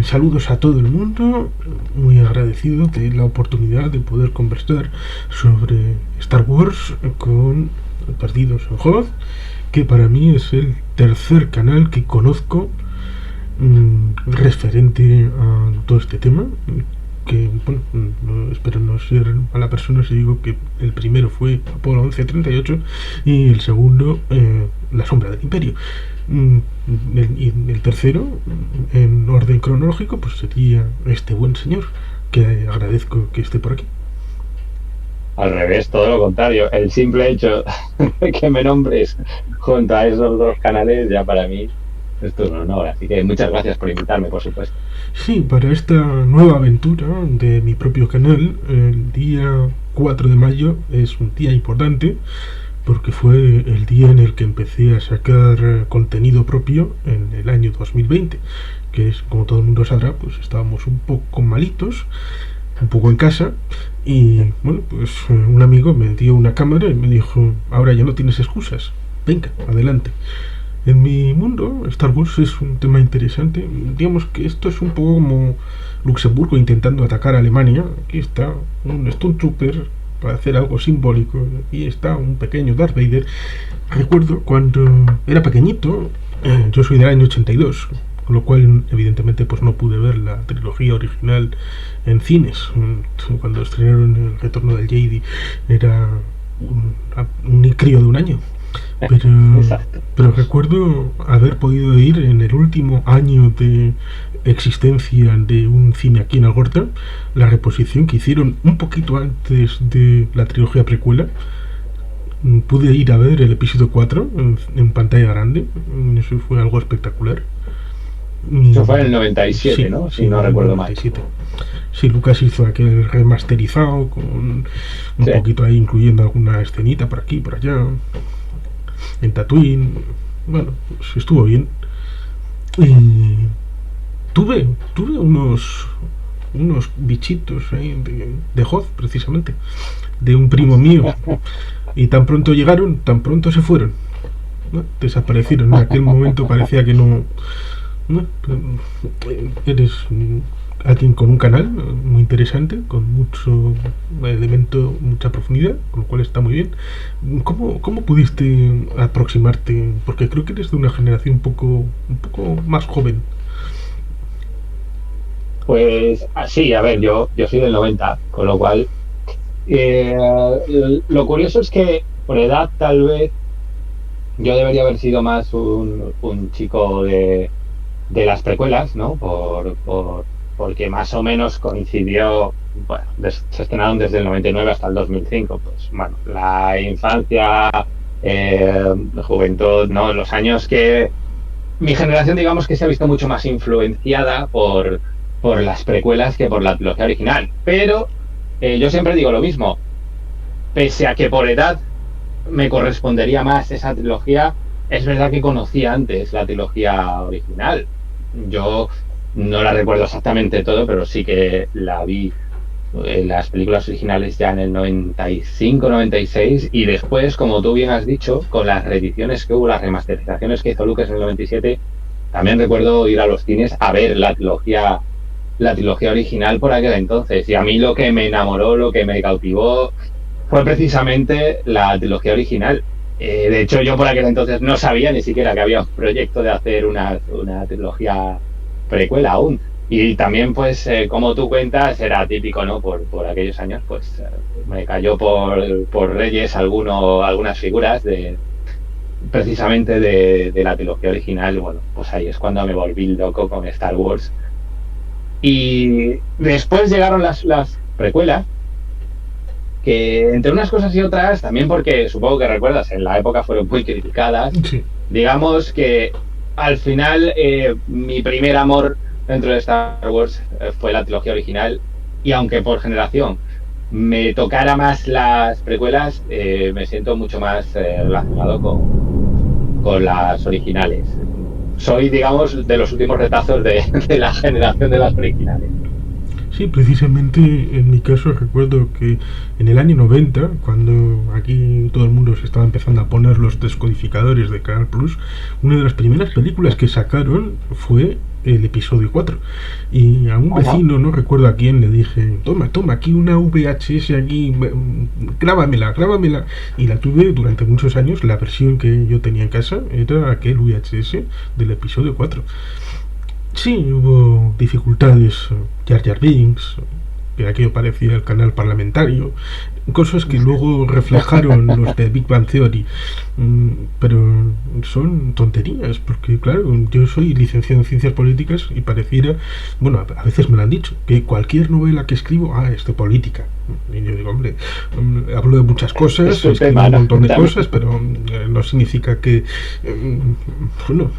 Saludos a todo el mundo, muy agradecido de la oportunidad de poder conversar sobre Star Wars con Perdidos en Hoth, que para mí es el tercer canal que conozco referente a todo este tema. Que bueno, espero no ser mala persona si digo que el primero fue Apolo 1138 y el segundo La Sombra del Imperio. Mm, y el tercero, en orden cronológico, pues sería este buen señor, que agradezco que esté por aquí. Al revés, todo lo contrario. El simple hecho de que me nombres junto a esos dos canales ya para mí es todo un honor. Así que muchas gracias por invitarme, por supuesto. Sí, para esta nueva aventura de mi propio canal, el día 4 de mayo es un día importante porque fue el día en el que empecé a sacar contenido propio en el año 2020, que es, como todo el mundo sabrá, pues estábamos un poco malitos, un poco en casa, y bueno, pues un amigo me dio una cámara y me dijo, ahora ya no tienes excusas, venga, adelante. En mi mundo, Star Wars es un tema interesante. Digamos que esto es un poco como Luxemburgo intentando atacar a Alemania. Aquí está un Stormtrooper para hacer algo simbólico. Aquí está un pequeño Darth Vader. Recuerdo cuando era pequeñito, yo soy del año 82, con lo cual evidentemente pues no pude ver la trilogía original en cines. Cuando estrenaron El Retorno del Jedi era un crío de un año. Pero, Exacto. pero recuerdo haber podido ir en el último año de existencia de un cine aquí en Algorta, la reposición que hicieron un poquito antes de la trilogía precuela. Pude ir a ver el episodio 4 en pantalla grande. Eso fue algo espectacular. Y, Eso fue en el 97, sí, ¿no? sí, Si no en el recuerdo mal. 97. Sí, Lucas hizo aquel remasterizado con un Sí. poquito ahí incluyendo alguna escenita por aquí, por allá, en Tatooine. Bueno, pues estuvo bien. Y tuve unos bichitos ahí de Hoth, precisamente, de un primo mío. Y tan pronto llegaron, tan pronto se fueron, ¿no? Desaparecieron. En aquel momento parecía que no. ¿No? Eres alguien con un canal muy interesante, con mucho elemento, mucha profundidad, con lo cual está muy bien. ¿Cómo pudiste aproximarte? Porque creo que eres de una generación un poco más joven. Pues sí, a ver, yo soy del 90, con lo cual eh, lo curioso es que por edad tal vez yo debería haber sido más un chico de las precuelas, ¿no? Porque más o menos coincidió, bueno, se estrenaron desde el 99 hasta el 2005, pues bueno, la infancia, la juventud, ¿no? Los años que mi generación, digamos que se ha visto mucho más influenciada por las precuelas que por la trilogía original. Pero yo siempre digo lo mismo, pese a que por edad me correspondería más esa trilogía, es verdad que conocía antes la trilogía original. Yo no la recuerdo exactamente todo, pero sí que la vi en las películas originales ya en el 95, 96 y después, como tú bien has dicho, con las reediciones que hubo, las remasterizaciones que hizo Lucas en el 97, también recuerdo ir a los cines a ver la trilogía original por aquel entonces. Y a mí lo que me enamoró, lo que me cautivó, fue precisamente la trilogía original. De hecho, yo por aquel entonces no sabía ni siquiera que había un proyecto de hacer una trilogía precuela aún. Y también, pues, como tú cuentas, era típico, ¿no? Por aquellos años, pues, me cayó por Reyes algunas figuras precisamente de la trilogía original. Bueno, pues ahí es cuando me volví loco con Star Wars. Y después llegaron las precuelas, que entre unas cosas y otras, también porque supongo que recuerdas, en la época fueron muy criticadas, Sí. digamos que al final mi primer amor dentro de Star Wars fue la trilogía original, y aunque por generación me tocara más las precuelas, me siento mucho más relacionado con las originales. Soy, digamos, de los últimos retazos de la generación de las originales. Sí, precisamente en mi caso recuerdo que en el año 90, cuando aquí todo el mundo se estaba empezando a poner los descodificadores de Canal Plus, una de las primeras películas que sacaron fue el episodio 4. Y a un vecino, no recuerdo a quién, le dije, toma, aquí una VHS, aquí, grábamela. Y la tuve durante muchos años. La versión que yo tenía en casa era aquel VHS del episodio 4. Sí, hubo dificultades, Jar Jar Binks, que aquello parecía el canal parlamentario, cosas que luego reflejaron los de Big Bang Theory. Pero son tonterías, porque claro, yo soy licenciado en ciencias políticas y pareciera, bueno, a veces me lo han dicho, que cualquier novela que escribo, es de política. Y yo digo, hombre, hablo de muchas cosas, escribo un montón de cosas, pero no significa que, bueno,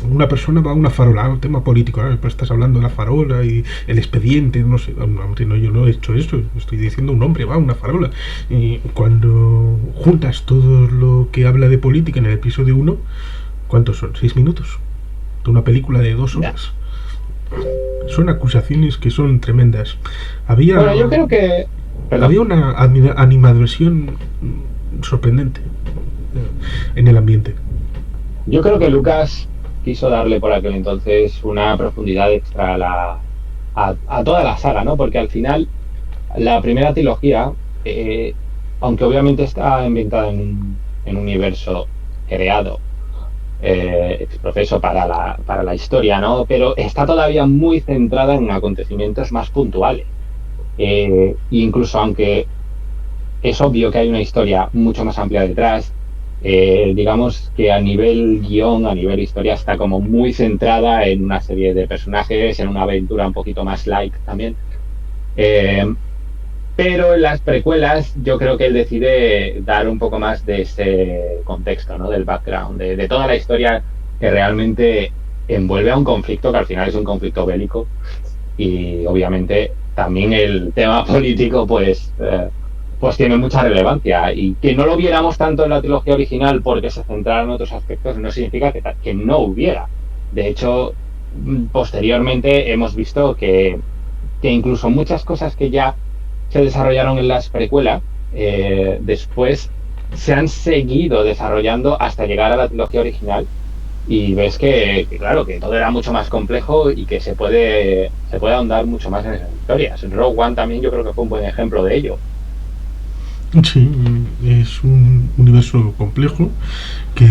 una persona va a una farola, un tema político, pues estás hablando de la farola y el expediente, no sé, hombre, no, yo no he hecho eso, estoy diciendo un hombre va a una farola. Y cuando juntas todo lo que habla de política en el episodio 1, ¿cuántos son? 6 minutos de una película de 2 horas. Son acusaciones que son tremendas. Bueno, yo creo que había una animadversión sorprendente en el ambiente. Yo creo que Lucas quiso darle por aquel entonces una profundidad extra a toda la saga, ¿no? Porque al final la primera trilogía, aunque obviamente está ambientada en un universo creado exprofeso para la historia, ¿no? Pero está todavía muy centrada en acontecimientos más puntuales. Incluso aunque es obvio que hay una historia mucho más amplia detrás, digamos que a nivel guión, a nivel historia, está como muy centrada en una serie de personajes, en una aventura un poquito más light también. Pero en las precuelas yo creo que él decide dar un poco más de ese contexto, ¿no? Del background, de toda la historia que realmente envuelve a un conflicto que al final es un conflicto bélico, y obviamente también el tema político pues tiene mucha relevancia, y que no lo viéramos tanto en la trilogía original porque se centrara en otros aspectos no significa que no hubiera. De hecho, posteriormente hemos visto que incluso muchas cosas que ya se desarrollaron en las precuelas, después se han seguido desarrollando hasta llegar a la trilogía original, y ves que claro, que todo era mucho más complejo y que se puede ahondar mucho más en esas historias. Rogue One también yo creo que fue un buen ejemplo de ello. Sí, es un universo complejo que,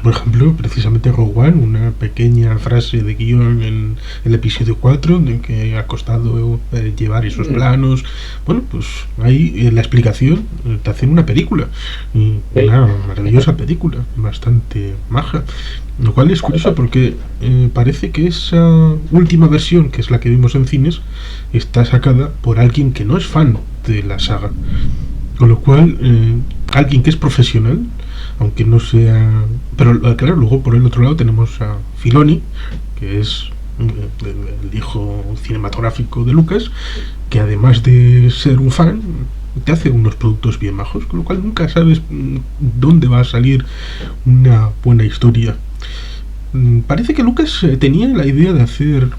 por ejemplo, precisamente Rogue One, una pequeña frase de guión en el episodio 4 de que ha costado llevar esos planos, bueno, pues ahí la explicación te hacen una película, y una maravillosa película, bastante maja. Lo cual es curioso porque parece que esa última versión, que es la que vimos en cines, está sacada por alguien que no es fan de la saga. Con lo cual, alguien que es profesional, aunque no sea... Pero claro, luego por el otro lado tenemos a Filoni, que es el hijo cinematográfico de Lucas, que además de ser un fan, te hace unos productos bien majos, con lo cual nunca sabes dónde va a salir una buena historia. Parece que Lucas tenía la idea de hacer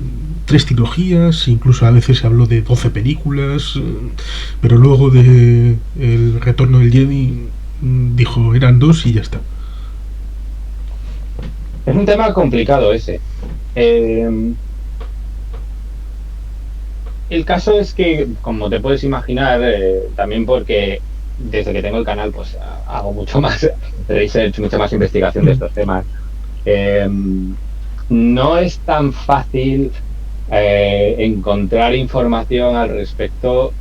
3 trilogías, incluso a veces se habló de 12 películas, pero luego de El Retorno del Jedi dijo eran 2 y ya está. Es un tema complicado ese. El caso es que, como te puedes imaginar, también porque desde que tengo el canal pues hago mucho más research, mucha más investigación de estos temas. No es tan fácil encontrar información al respecto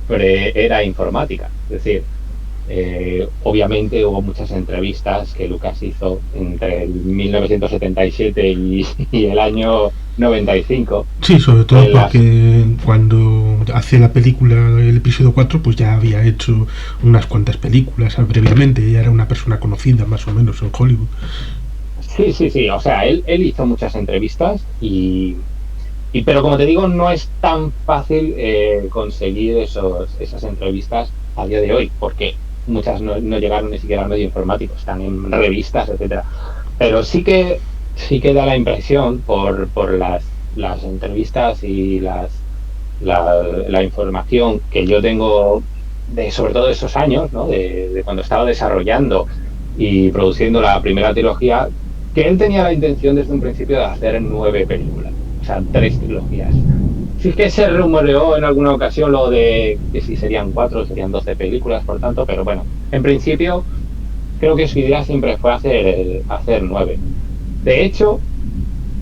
pre-era informática. Es decir, obviamente hubo muchas entrevistas que Lucas hizo entre el 1977 y el año 95. Sí, sobre todo porque cuando hace la película, el episodio 4, pues ya había hecho unas cuantas películas previamente, ya era una persona conocida más o menos en Hollywood. Sí, o sea, él hizo muchas entrevistas pero como te digo, no es tan fácil conseguir esas entrevistas a día de hoy, porque muchas no llegaron ni siquiera al medio informático, están en revistas, etcétera. Pero sí que da la impresión por las entrevistas y la información que yo tengo sobre todo de esos años, ¿no? de cuando estaba desarrollando y produciendo la primera trilogía, que él tenía la intención desde un principio de hacer 9 películas, o sea, 3 trilogías. Sí que se rumoreó en alguna ocasión lo de que si serían 4 serían 12 películas, por tanto, pero bueno, en principio creo que su idea siempre fue hacer 9. De hecho,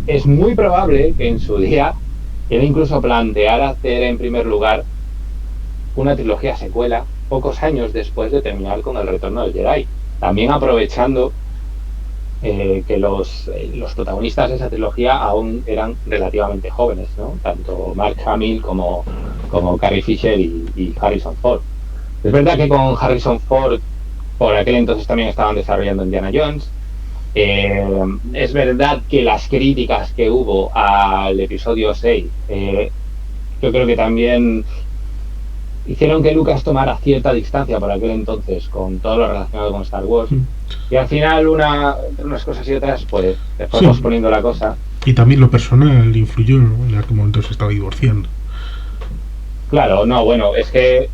es muy probable que en su día él incluso planteara hacer en primer lugar una trilogía secuela pocos años después de terminar con El Retorno del Jedi, también aprovechando que los protagonistas de esa trilogía aún eran relativamente jóvenes, ¿no? Tanto Mark Hamill como Carrie Fisher y Harrison Ford. Es verdad que con Harrison Ford por aquel entonces también estaban desarrollando Indiana Jones. Es verdad que las críticas que hubo al episodio 6, yo creo que también hicieron que Lucas tomara cierta distancia por aquel entonces con todo lo relacionado con Star Wars. Y al final, entre unas cosas y otras, pues se fue posponiendo la cosa. Y también lo personal influyó, ¿no? En aquel momento se estaba divorciando. Claro, no, bueno, es que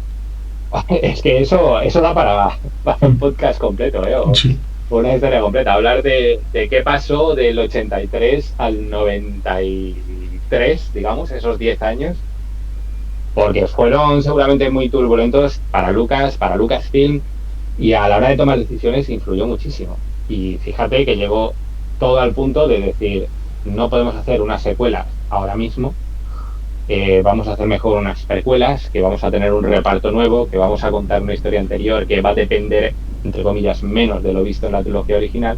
eso da para un podcast completo, ¿eh? Sí. Una historia completa. Hablar de qué pasó del 83 al 93, digamos, esos 10 años. Porque fueron seguramente muy turbulentos para Lucasfilm, y a la hora de tomar decisiones influyó muchísimo. Y fíjate que llegó todo al punto de decir, no podemos hacer una secuela ahora mismo, vamos a hacer mejor unas precuelas, que vamos a tener un reparto nuevo, que vamos a contar una historia anterior que va a depender, entre comillas, menos de lo visto en la trilogía original.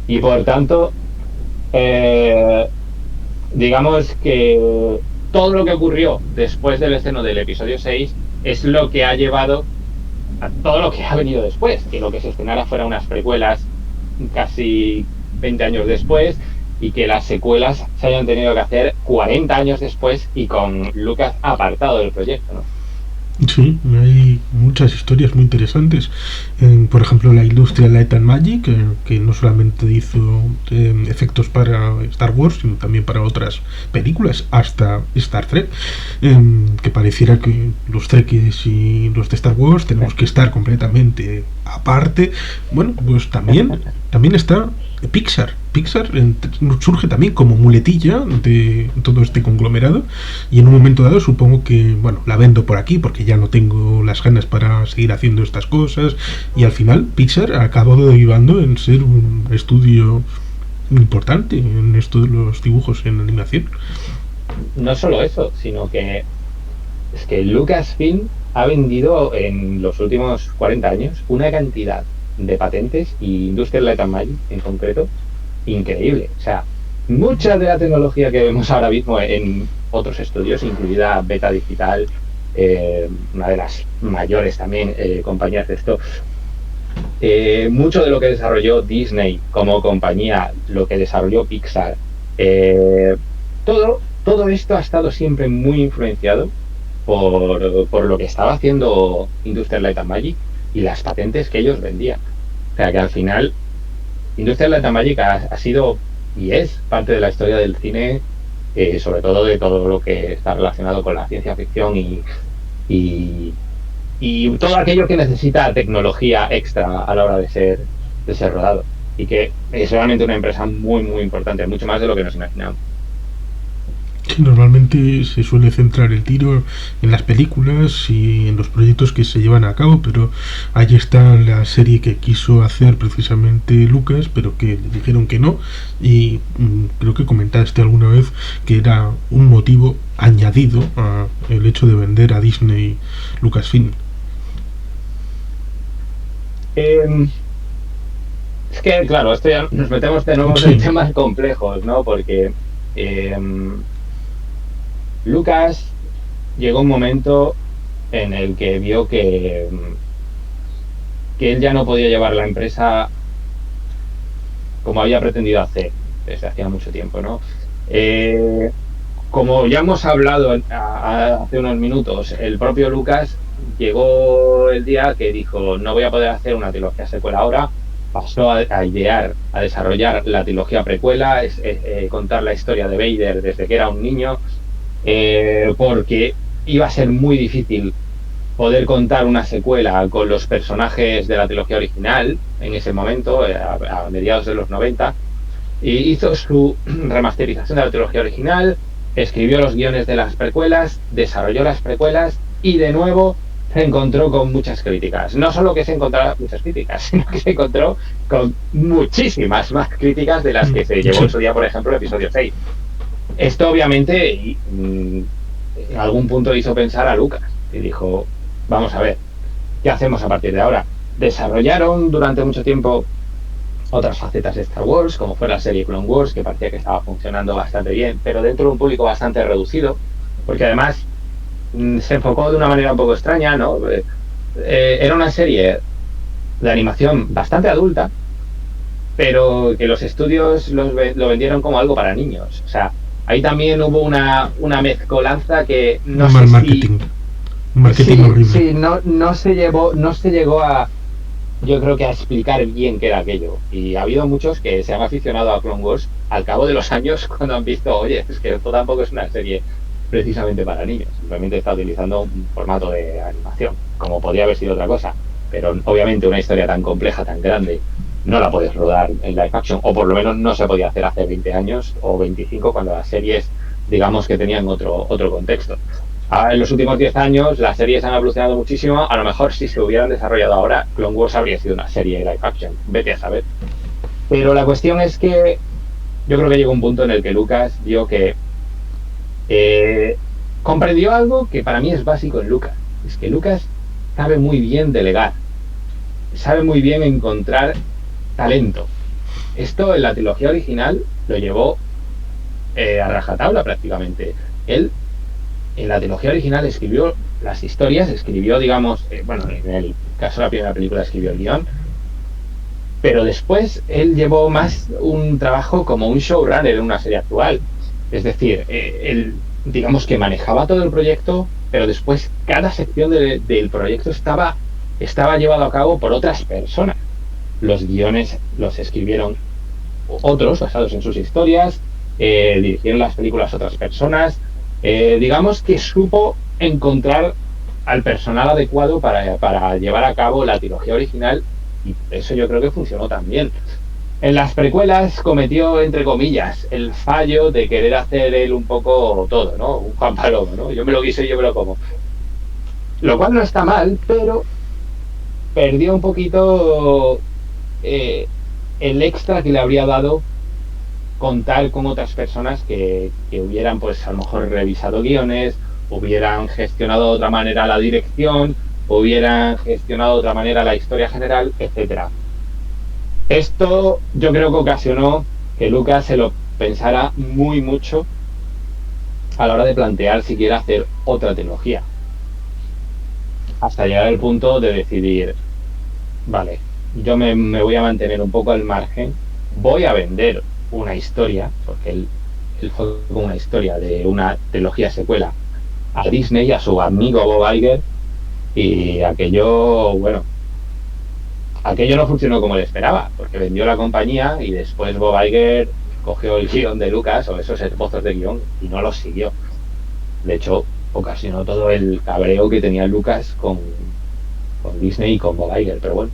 Y por tanto, digamos que todo lo que ocurrió después del estreno del episodio 6 es lo que ha llevado a todo lo que ha venido después, que lo que se estrenara fuera unas precuelas casi 20 años después, y que las secuelas se hayan tenido que hacer 40 años después y con Lucas apartado del proyecto, ¿no? Sí, hay muchas historias muy interesantes. Por ejemplo, la industria Light and Magic, que no solamente hizo efectos para Star Wars, sino también para otras películas, hasta Star Trek, que pareciera que los Trekkies y los de Star Wars tenemos que estar completamente aparte. Bueno, pues también está Pixar. Pixar surge también como muletilla de todo este conglomerado, y en un momento dado supongo que, bueno, la vendo por aquí porque ya no tengo las ganas para seguir haciendo estas cosas, y al final Pixar ha acabado derivando en ser un estudio importante en esto de los dibujos en animación. No solo eso, sino que es que Lucasfilm ha vendido en los últimos 40 años una cantidad de patentes, y Industrial Light and Magic en concreto, increíble. O sea, mucha de la tecnología que vemos ahora mismo en otros estudios, incluida Beta Digital, una de las mayores también compañías de esto, mucho de lo que desarrolló Disney como compañía, lo que desarrolló Pixar, todo esto ha estado siempre muy influenciado por lo que estaba haciendo Industrial Light and Magic y las patentes que ellos vendían. O sea que al final Industrial Light and Magic ha sido y es parte de la historia del cine, sobre todo de todo lo que está relacionado con la ciencia ficción y todo aquello que necesita tecnología extra a la hora de ser rodado, y que es realmente una empresa muy muy importante, mucho más de lo que nos imaginamos. Sí, normalmente se suele centrar el tiro en las películas y en los proyectos que se llevan a cabo, pero ahí está la serie que quiso hacer precisamente Lucas, pero que le dijeron que no, y creo que comentaste alguna vez que era un motivo añadido a el hecho de vender a Disney Lucasfilm. Es que, claro, esto ya nos metemos de nuevo en temas complejos, ¿no? Porque Lucas llegó un momento en el que vio que él ya no podía llevar la empresa como había pretendido hacer desde hacía mucho tiempo, ¿no? Como ya hemos hablado hace unos minutos, el propio Lucas llegó el día que dijo, no voy a poder hacer una trilogía secuela ahora. Pasó a idear, a desarrollar la trilogía precuela, contar la historia de Vader desde que era un niño, porque iba a ser muy difícil poder contar una secuela con los personajes de la trilogía original en ese momento, a mediados de los 90, y hizo su remasterización de la trilogía original, escribió los guiones de las precuelas, desarrolló las precuelas y de nuevo se encontró con muchas críticas. No solo que se encontrara muchas críticas, sino que se encontró con muchísimas más críticas de las que se llevó en su día, por ejemplo, el episodio 6. Esto obviamente en algún punto hizo pensar a Lucas y dijo, vamos a ver, ¿qué hacemos a partir de ahora? Desarrollaron durante mucho tiempo otras facetas de Star Wars, como fue la serie Clone Wars, que parecía que estaba funcionando bastante bien, pero dentro de un público bastante reducido, porque además se enfocó de una manera un poco extraña, ¿no? Era una serie de animación bastante adulta, pero que los estudios lo vendieron como algo para niños. O sea, ahí también hubo una mezcolanza que no mal sé marketing. si... Marketing sí, horrible. sí, no se llegó a, yo creo que a explicar bien qué era aquello. Y ha habido muchos que se han aficionado a Clone Wars al cabo de los años cuando han visto, oye, es que esto tampoco es una serie precisamente para niños, simplemente está utilizando un formato de animación, como podría haber sido otra cosa. Pero obviamente una historia tan compleja, tan grande, no la puedes rodar en live action, o por lo menos no se podía hacer hace 20 años o 25 cuando las series, digamos que tenían otro contexto. En los últimos 10 años las series han evolucionado muchísimo. A lo mejor si se hubieran desarrollado ahora, Clone Wars habría sido una serie de live action. Vete a saber. Pero la cuestión es que yo creo que llegó un punto en el que Lucas vio que comprendió algo que para mí es básico en Lucas. Es que Lucas sabe muy bien delegar. Sabe muy bien encontrar talento. Esto en la trilogía original lo llevó a rajatabla prácticamente. Él en la trilogía original escribió las historias, escribió, digamos, bueno, en el caso de la primera película escribió el guión, pero después él llevó más un trabajo como un showrunner en una serie actual. Es decir, él, digamos que manejaba todo el proyecto, pero después cada sección del proyecto estaba llevado a cabo por otras personas. Los guiones los escribieron otros basados en sus historias, dirigieron las películas otras personas. Digamos que supo encontrar al personal adecuado para llevar a cabo la trilogía original, y eso yo creo que funcionó también. En las precuelas cometió, entre comillas, el fallo de querer hacer él un poco todo, ¿no? Un Juan Palomo, ¿no? Yo me lo guiso y yo me lo como. Lo cual no está mal, pero perdió un poquito el extra que le habría dado contar con otras personas que hubieran, pues a lo mejor revisado guiones, hubieran gestionado de otra manera la dirección, hubieran gestionado de otra manera la historia general, etcétera. Esto yo creo que ocasionó que Lucas se lo pensara muy mucho a la hora de plantear si quiere hacer otra trilogía, hasta llegar al punto de decidir, vale, yo me voy a mantener un poco al margen, voy a vender una historia, porque él fue con una historia de una trilogía secuela a Disney, a su amigo Bob Iger, y aquello no funcionó como él esperaba, porque vendió la compañía y después Bob Iger cogió el guión de Lucas o esos esbozos de guión y no los siguió. De hecho, ocasionó todo el cabreo que tenía Lucas con Disney y con Bob Iger, pero bueno,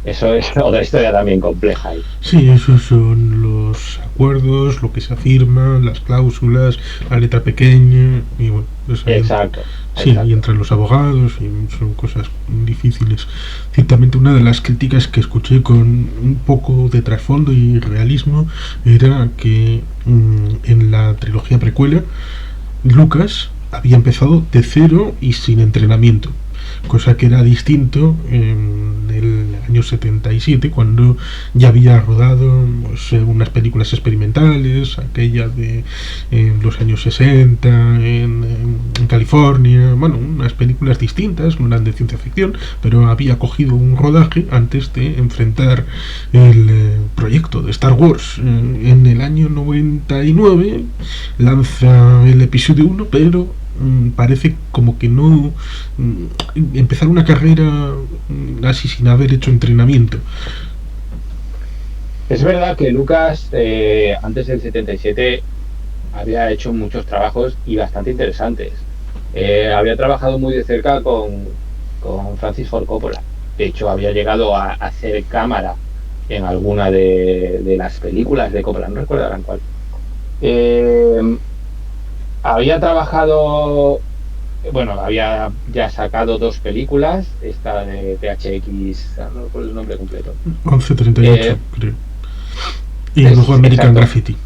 eso es otra historia también compleja. Sí, esos son los acuerdos, lo que se afirma, las cláusulas, la letra pequeña y bueno, pues ahí, Exacto. Sí, y entre los abogados y son cosas difíciles. Ciertamente una de las críticas que escuché con un poco de trasfondo y realismo era que en la trilogía precuela Lucas había empezado de cero y sin entrenamiento, cosa que era distinto en el año 77 cuando ya había rodado pues, unas películas experimentales, aquella de los años 60 en California, bueno, unas películas distintas, no eran de ciencia ficción, pero había cogido un rodaje antes de enfrentar el proyecto de Star Wars. En el año 99 lanza el episodio 1, pero parece como que no empezar una carrera así sin haber hecho entrenamiento. Es verdad que Lucas antes del 77 había hecho muchos trabajos y bastante interesantes. Había trabajado muy de cerca con Francis Ford Coppola. De hecho, había llegado a hacer cámara en alguna de las películas de Coppola, no recuerdo ahora en cuál. Eh, Había trabajado, bueno, había ya sacado dos películas, esta de THX, no recuerdo el nombre completo. 1138, Eh, creo. Y luego American exacto. Graffiti.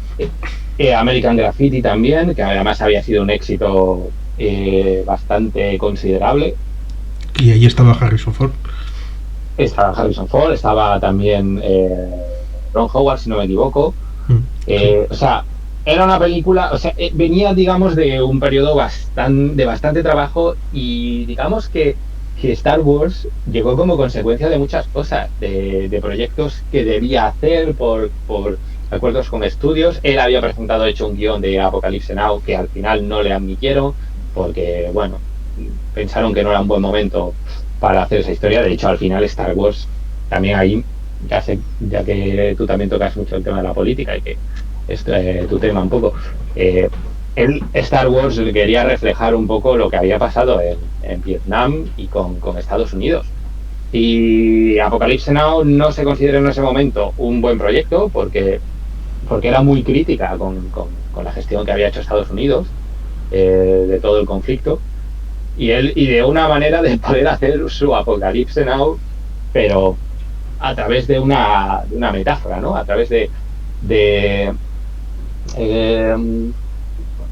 American Graffiti también, que además había sido un éxito bastante considerable. Y ahí estaba Harrison Ford. Estaba Harrison Ford, estaba también Ron Howard, si no me equivoco. Sí. O sea, era una película, o sea, venía, digamos, de un periodo de bastante trabajo y digamos que Star Wars llegó como consecuencia de muchas cosas, de proyectos que debía hacer por acuerdos con estudios. Él había presentado, de hecho, un guión de Apocalypse Now que al final no le admitieron porque, bueno, pensaron que no era un buen momento para hacer esa historia. De hecho, al final Star Wars también ahí, ya que tú también tocas mucho el tema de la política y que es tu tema un poco, Star Wars quería reflejar un poco lo que había pasado en Vietnam y con Estados Unidos. Y Apocalypse Now no se consideró en ese momento un buen proyecto porque era muy crítica con la gestión que había hecho Estados Unidos de todo el conflicto y de una manera de poder hacer su Apocalypse Now, pero a través de una metáfora, ¿no? A través de, eh,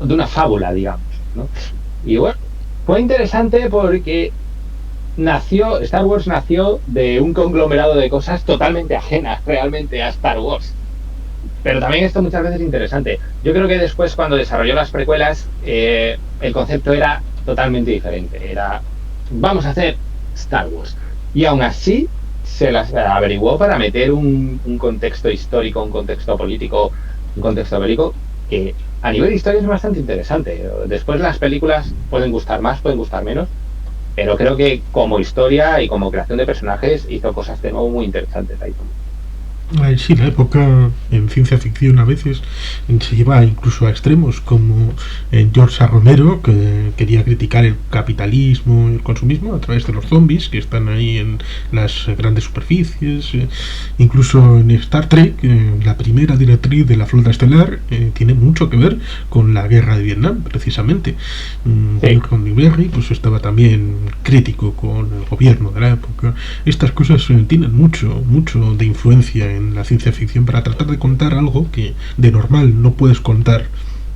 de una fábula, digamos, ¿no? Y bueno, fue interesante porque Star Wars nació de un conglomerado de cosas totalmente ajenas realmente a Star Wars. Pero también esto muchas veces es interesante. Yo creo que después, cuando desarrolló las precuelas, el concepto era totalmente diferente. Era, vamos a hacer Star Wars. Y aún así, se las averiguó para meter un contexto histórico, un contexto político, un contexto bélico, que a nivel de historia es bastante interesante. Después las películas pueden gustar más, pueden gustar menos, pero creo que como historia y como creación de personajes hizo cosas de nuevo muy interesantes ahí. Sí, la época en ciencia ficción a veces se lleva incluso a extremos, como en George A. Romero, que quería criticar el capitalismo y el consumismo a través de los zombies que están ahí en las grandes superficies. Incluso en Star Trek, la primera directriz de la flota estelar tiene mucho que ver con la guerra de Vietnam, precisamente. Sí, Roddenberry pues estaba también crítico con el gobierno de la época. Estas cosas tienen mucho de influencia en la ciencia ficción para tratar de contar algo que de normal no puedes contar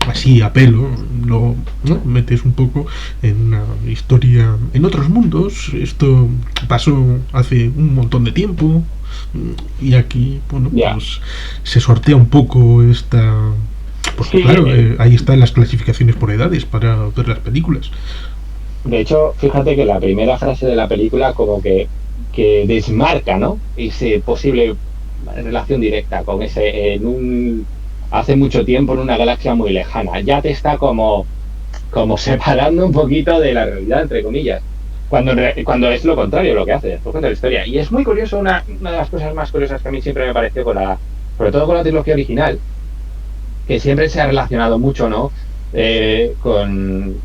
así a pelo, lo, ¿no? Metes un poco en una historia en otros mundos. Esto pasó hace un montón de tiempo y aquí, bueno, ya. pues se sortea un poco esta, porque Sí, claro, ahí están las clasificaciones por edades para ver las películas. de hecho, fíjate que la primera frase de la película como que desmarca, ¿no? Ese posible relación directa con ese hace mucho tiempo en una galaxia muy lejana. Ya te está como separando un poquito de la realidad, entre comillas. Cuando es lo contrario lo que hace, después cuenta la historia. Y es muy curioso, una de las cosas más curiosas que a mí siempre me pareció sobre todo con la trilogía original, que siempre se ha relacionado mucho, ¿no? Con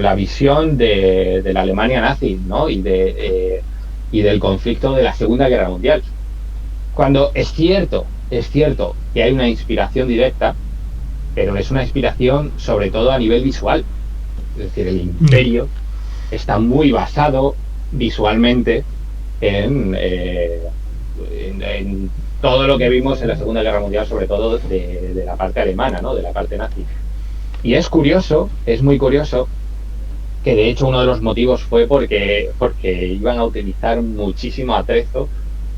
la visión de la Alemania nazi, ¿no? Y del conflicto de la Segunda Guerra Mundial. Cuando es cierto que hay una inspiración directa, pero es una inspiración sobre todo a nivel visual. Es decir, el imperio está muy basado visualmente en, eh, en todo lo que vimos en la Segunda Guerra Mundial, sobre todo de la parte alemana, ¿no? De la parte nazi. Y es curioso, es muy curioso, que de hecho uno de los motivos fue porque iban a utilizar muchísimo atrezo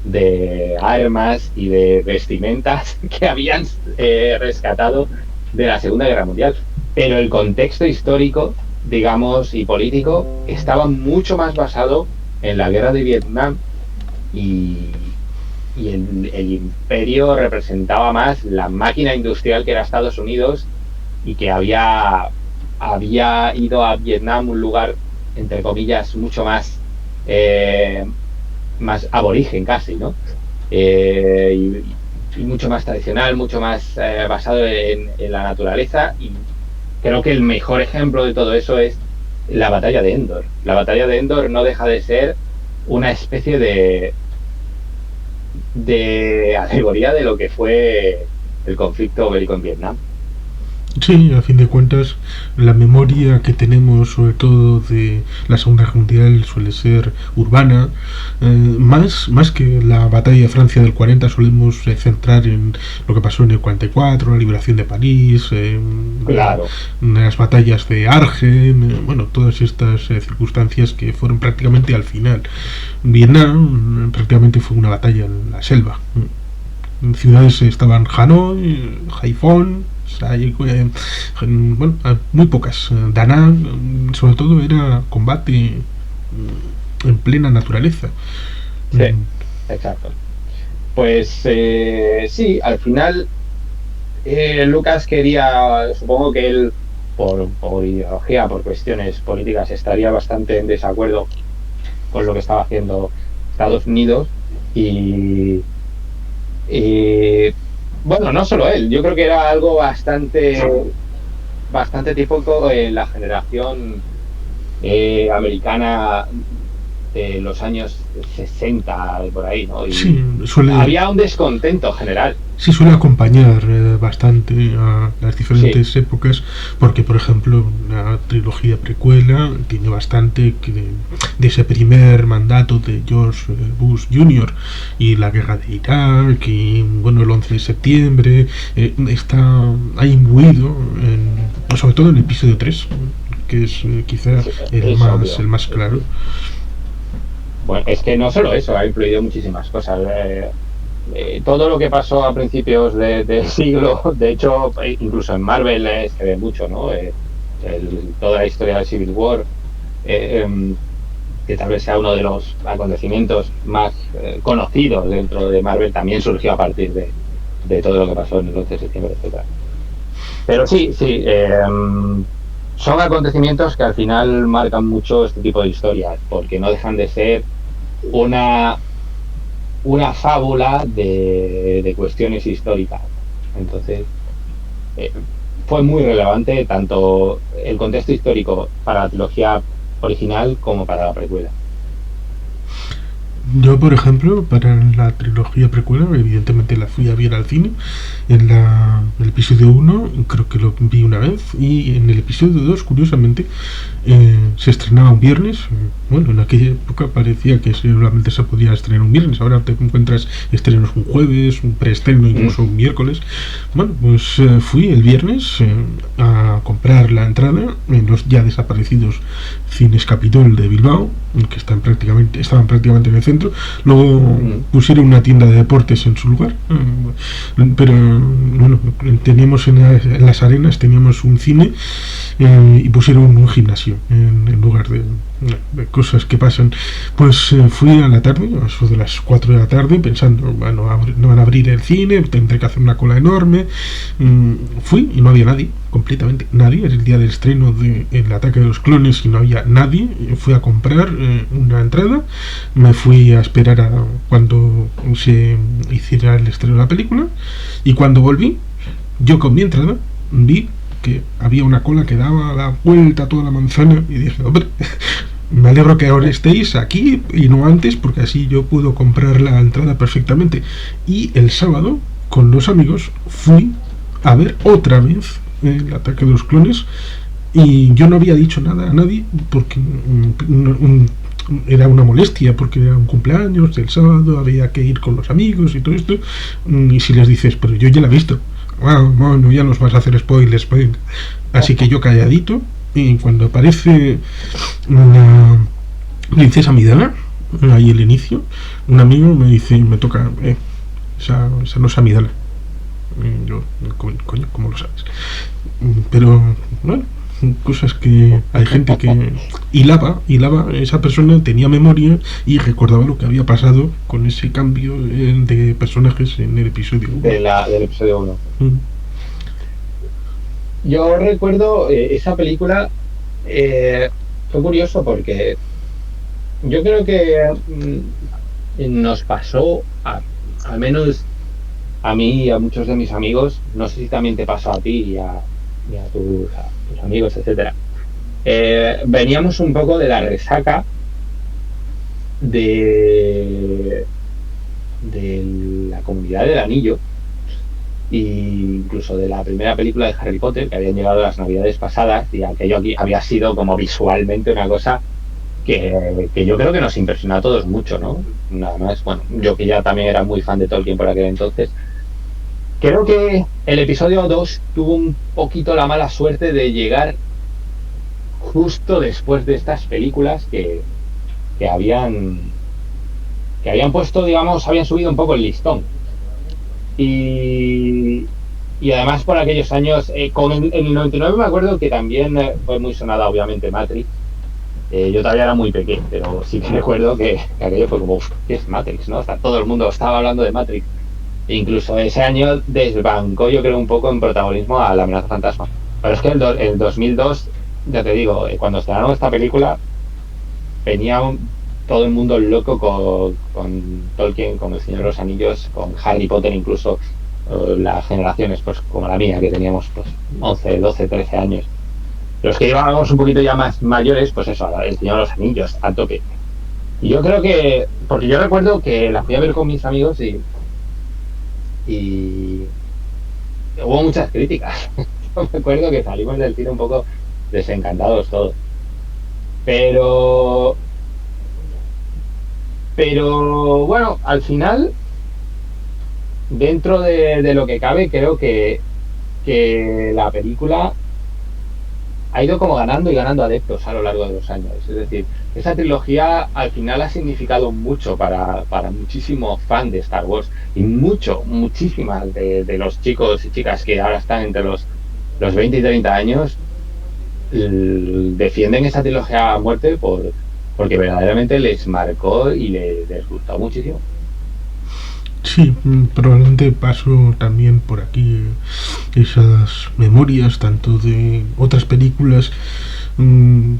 de armas y de vestimentas que habían rescatado de la Segunda Guerra Mundial. Pero el contexto histórico, digamos, y político estaba mucho más basado en la guerra de Vietnam y, y el imperio representaba más la máquina industrial que era Estados Unidos y que había ido a Vietnam, un lugar, entre comillas, mucho más aborigen casi, ¿no? Y mucho más tradicional, mucho más basado en la naturaleza. Y creo que el mejor ejemplo de todo eso es la batalla de Endor. La batalla de Endor no deja de ser una especie de alegoría de lo que fue el conflicto bélico en Vietnam. Sí, a fin de cuentas, la memoria que tenemos, sobre todo de la Segunda Guerra Mundial, suele ser urbana. Más que la batalla de Francia del 40, solemos centrar en lo que pasó en el 44, la liberación de París, Claro, las batallas de Argen, bueno, todas estas circunstancias que fueron prácticamente al final. Vietnam prácticamente fue una batalla en la selva. Ciudades estaban Hanoi, Haiphong, bueno, muy pocas. Da Nang, sobre todo, era combate en plena naturaleza. sí, exacto. Pues sí, al final Lucas quería, supongo que él, por ideología, por cuestiones políticas, estaría bastante en desacuerdo con lo que estaba haciendo Estados Unidos y, y, bueno, no solo él, yo creo que era algo bastante típico en la generación americana de los años 60 por ahí, ¿no? Y Sí, suele, había un descontento general. sí suele acompañar bastante a las Sí, diferentes épocas, porque, por ejemplo, la trilogía precuela tiene bastante de ese primer mandato de George Bush Jr. y la guerra de Irak y, bueno, el 11 de septiembre, ha imbuido, sobre todo en el episodio 3, que es quizá sí, es el obvio. más claro. Bueno, es que no solo eso, ha influido muchísimas cosas. Todo lo que pasó a principios del siglo, de hecho, incluso en Marvel se ve mucho, ¿no? Toda la historia del Civil War, eh, que tal vez sea uno de los acontecimientos más conocidos dentro de Marvel, también surgió a partir de todo lo que pasó en el 11 de septiembre, etcétera. Pero sí, sí, son acontecimientos que al final marcan mucho este tipo de historias, porque no dejan de ser una, una fábula de cuestiones históricas. Entonces, eh, fue muy relevante tanto el contexto histórico para la trilogía original como para la precuela. Yo, por ejemplo, para la trilogía precuela, evidentemente la fui a ver al cine. En el episodio 1 creo que lo vi una vez y en el episodio 2 curiosamente, se estrenaba un viernes. Bueno, en aquella época parecía que solamente se podía estrenar un viernes. Ahora te encuentras estrenos un jueves, un preestreno Mm, incluso un miércoles. Bueno, pues fui el viernes a comprar la entrada en los ya desaparecidos Cines Capitol de Bilbao, que estaban prácticamente en el centro. Luego mm, pusieron una tienda de deportes en su lugar, pero bueno, teníamos en las arenas teníamos un cine, y pusieron un gimnasio en lugar de cosas que pasan. Pues fui a la tarde, a eso de las 4 de la tarde, pensando, bueno, no van a abrir el cine, tendré que hacer una cola enorme. Fui y no había nadie, completamente nadie. Era el día del estreno de El ataque de los clones y no había nadie. Fui a comprar una entrada, me fui a esperar a cuando se hiciera el estreno de la película y cuando volví, yo con mi entrada vi que había una cola que daba la vuelta a toda la manzana y dije, hombre, me alegro que ahora estéis aquí y no antes porque así yo puedo comprar la entrada perfectamente. Y el sábado, con los amigos, fui a ver otra vez el ataque de los clones y yo no había dicho nada a nadie porque era una molestia porque era un cumpleaños del sábado, había que ir con los amigos y todo esto. Y si les dices, pero yo ya la he visto, bueno, ya nos vas a hacer spoilers, venga. Así que yo calladito, y cuando aparece una princesa Midala, ahí el inicio, un amigo me dice, me toca, esa no es Amidala. Y yo, coño, ¿cómo lo sabes? Pero, bueno, cosas que hay gente que hilaba, esa persona tenía memoria y recordaba lo que había pasado con ese cambio de personajes en el episodio 1. del episodio 1. Yo recuerdo esa película, eh, fue curioso porque yo creo que nos pasó, al menos a mí y a muchos de mis amigos, no sé si también te pasó a ti y a tus amigos, etcétera. Veníamos un poco de la resaca de, de la Comunidad del Anillo e incluso de la primera película de Harry Potter, que habían llegado las navidades pasadas, y aquello aquí había sido como visualmente una cosa que yo creo que nos impresionó a todos mucho, ¿no? Nada más, bueno, yo que ya también era muy fan de Tolkien por aquel entonces, creo que el episodio 2 tuvo un poquito la mala suerte de llegar justo después de estas películas que habían que habían puesto, digamos, habían subido un poco el listón. Y, y además por aquellos años, en el 99 me acuerdo que también fue muy sonada, obviamente, Matrix. Yo todavía era muy pequeño, pero sí que recuerdo que aquello fue como, "Uf, ¿qué es Matrix?", ¿no? Hasta todo el mundo estaba hablando de Matrix. E incluso ese año desbancó, yo creo, un poco en protagonismo a La Amenaza Fantasma. Pero es que el 2002, ya te digo, cuando estrenaron esta película, venía todo el mundo loco con Tolkien, con El Señor de los Anillos, con Harry Potter, incluso las generaciones, pues como la mía, que teníamos pues 11, 12, 13 años. Los que íbamos un poquito ya más mayores, pues eso, El Señor de los Anillos, a tope. Y yo creo que, porque yo recuerdo que la fui a ver con mis amigos y hubo muchas críticas. Yo me acuerdo que salimos del cine un poco desencantados todos. Pero, pero bueno, al final, dentro de lo que cabe, creo que la película ha ido como ganando y ganando adeptos a lo largo de los años. Es decir, esa trilogía al final ha significado mucho para muchísimos fans de Star Wars y muchísimas de los chicos y chicas que ahora están entre los 20 y 30 años defienden esa trilogía a muerte porque verdaderamente les marcó y les gustó muchísimo. Sí, probablemente paso también por aquí esas memorias, tanto de otras películas.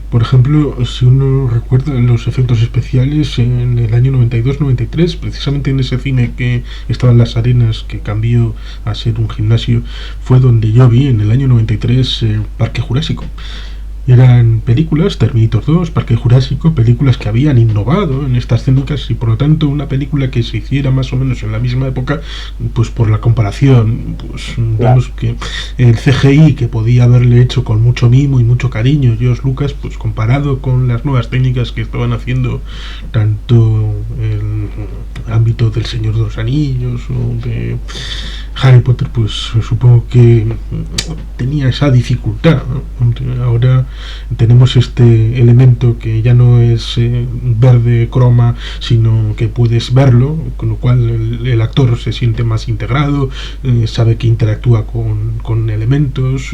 Por ejemplo, si uno recuerda los efectos especiales en el año 92-93, precisamente en ese cine que estaba en Las Arenas, que cambió a ser un gimnasio, fue donde yo vi en el año 93 Parque Jurásico. Eran películas, Terminator 2, Parque Jurásico, películas que habían innovado en estas técnicas y por lo tanto una película que se hiciera más o menos en la misma época, pues por la comparación, pues Claro. vemos que el CGI que podía haberle hecho con mucho mimo y mucho cariño George Lucas, pues comparado con las nuevas técnicas que estaban haciendo tanto el ámbito del Señor de los Anillos o de Harry Potter, pues supongo que tenía esa dificultad, ¿no? Ahora tenemos este elemento que ya no es verde croma, sino que puedes verlo, con lo cual el actor se siente más integrado, sabe que interactúa con elementos,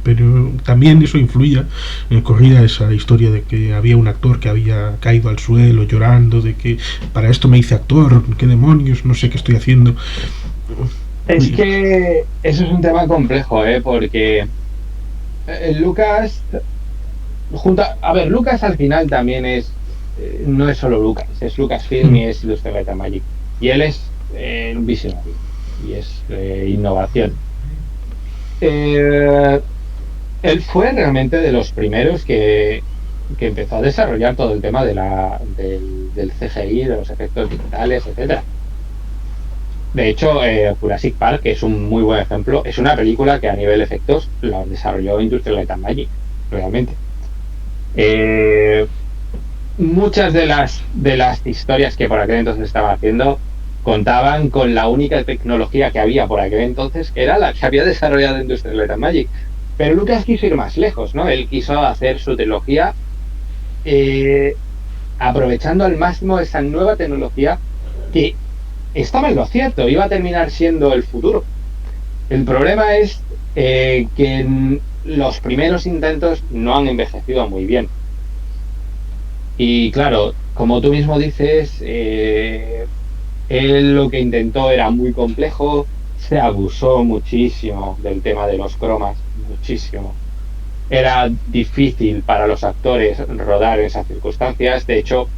pero también eso influía, corría esa historia de que había un actor que había caído al suelo llorando, de que para esto me hice actor, qué demonios, no sé qué estoy haciendo. Es que eso es un tema complejo, ¿eh? Porque Lucas, a ver, Lucas al final también no es solo Lucas, es Lucasfilm y es Illustrated Light and Magic. Y él es un visionario y es innovación. Él fue realmente de los primeros que empezó a desarrollar todo el tema del CGI, de los efectos digitales, etcétera. De hecho, Jurassic Park es un muy buen ejemplo. Es una película que a nivel efectos la desarrolló Industrial Light and Magic, realmente. Muchas de las historias que por aquel entonces estaba haciendo contaban con la única tecnología que había por aquel entonces, que era la que había desarrollado Industrial Light and Magic. Pero Lucas quiso ir más lejos, ¿no? Él quiso hacer su trilogía aprovechando al máximo esa nueva tecnología que estaba en lo cierto, iba a terminar siendo el futuro. El problema es que los primeros intentos no han envejecido muy bien. Y claro, como tú mismo dices, él lo que intentó era muy complejo, se abusó muchísimo del tema de los cromas, muchísimo. Era difícil para los actores rodar en esas circunstancias. De hecho,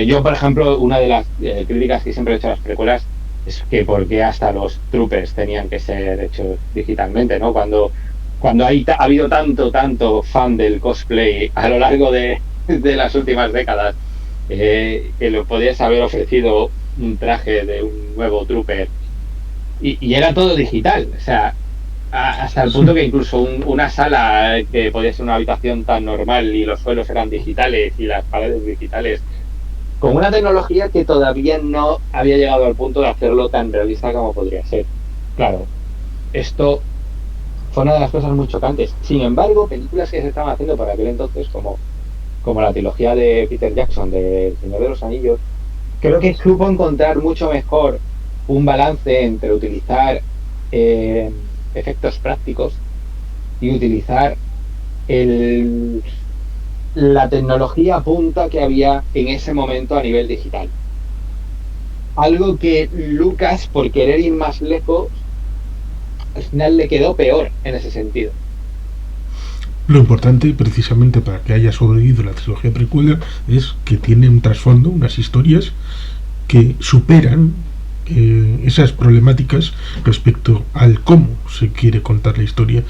yo, por ejemplo, una de las críticas que siempre he hecho a las precuelas es que por qué hasta los troopers tenían que ser hechos digitalmente, ¿no? Cuando ha habido tanto fan del cosplay a lo largo de las últimas décadas, que lo podías haber ofrecido un traje de un nuevo trooper y era todo digital, o sea, hasta el punto que incluso una sala que podía ser una habitación tan normal y los suelos eran digitales y las paredes digitales, con una tecnología que todavía no había llegado al punto de hacerlo tan realista como podría ser. Claro, esto fue una de las cosas muy chocantes. Sin embargo, películas que se estaban haciendo para aquel entonces, como la trilogía de Peter Jackson de El Señor de los Anillos, creo que supo encontrar mucho mejor un balance entre utilizar eh, efectos prácticos y utilizar el, la tecnología punta que había en ese momento a nivel digital. Algo que Lucas, por querer ir más lejos, al final le quedó peor en ese sentido. Lo importante, precisamente para que haya sobrevivido la trilogía precuela, es que tiene un trasfondo, unas historias que superan esas problemáticas respecto al cómo se quiere contar la historia,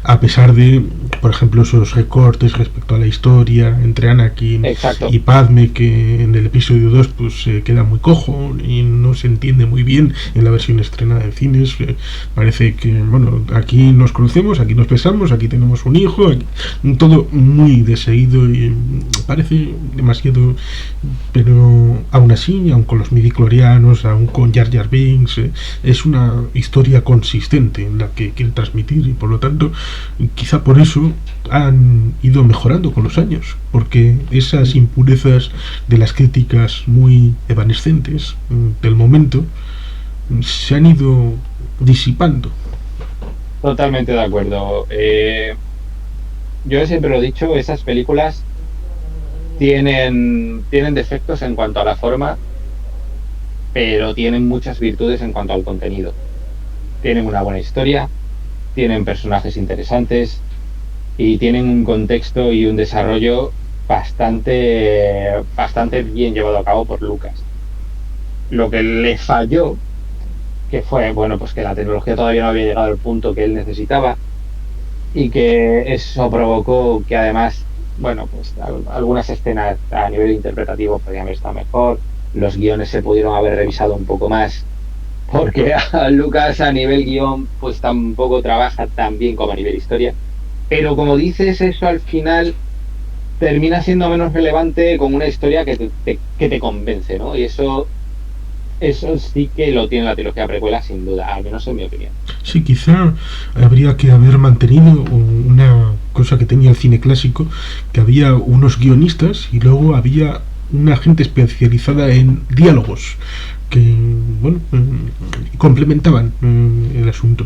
a pesar de, por ejemplo, esos recortes respecto a la historia entre Anakin Exacto. y Padme, que en el episodio 2 pues se queda muy cojo y no se entiende muy bien en la versión estrenada en cines. Parece que, bueno, aquí nos conocemos, aquí nos besamos, aquí tenemos un hijo, aquí, todo muy de seguido y parece demasiado, pero aún así, aún con los midichlorianos, aún con Jar Jar Binks, es una historia consistente en la que quiere transmitir y por lo tanto quizá por eso han ido mejorando con los años, porque esas impurezas de las críticas muy evanescentes del momento se han ido disipando. Totalmente de acuerdo. Yo siempre lo he dicho, esas películas tienen defectos en cuanto a la forma, pero tienen muchas virtudes en cuanto al contenido. Tienen una buena historia, tienen personajes interesantes y tienen un contexto y un desarrollo bastante bien llevado a cabo por Lucas. Lo que le falló, que fue, bueno, pues que la tecnología todavía no había llegado al punto que él necesitaba y que eso provocó que además, bueno, pues algunas escenas a nivel interpretativo podrían haber estado mejor, los guiones se pudieron haber revisado un poco más, porque a Lucas a nivel guión pues tampoco trabaja tan bien como a nivel historia, pero como dices, eso al final termina siendo menos relevante con una historia que te convence, ¿no? Y eso sí que lo tiene la trilogía precuela sin duda, al menos en mi opinión. Sí, quizá habría que haber mantenido una cosa que tenía el cine clásico, que había unos guionistas y luego había una gente especializada en diálogos que, bueno, complementaban el asunto.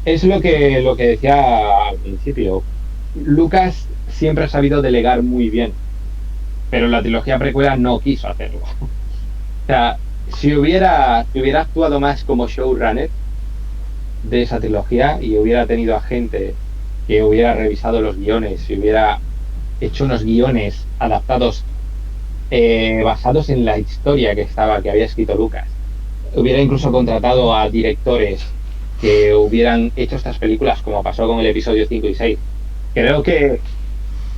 Es lo que decía al principio. Lucas siempre ha sabido delegar muy bien, pero la trilogía precuela no quiso hacerlo. O sea, si hubiera actuado más como showrunner de esa trilogía y hubiera tenido a gente que hubiera revisado los guiones, si hubiera hecho unos guiones adaptados basados en la historia que había escrito Lucas, hubiera incluso contratado a directores que hubieran hecho estas películas como pasó con el episodio 5 y 6, creo que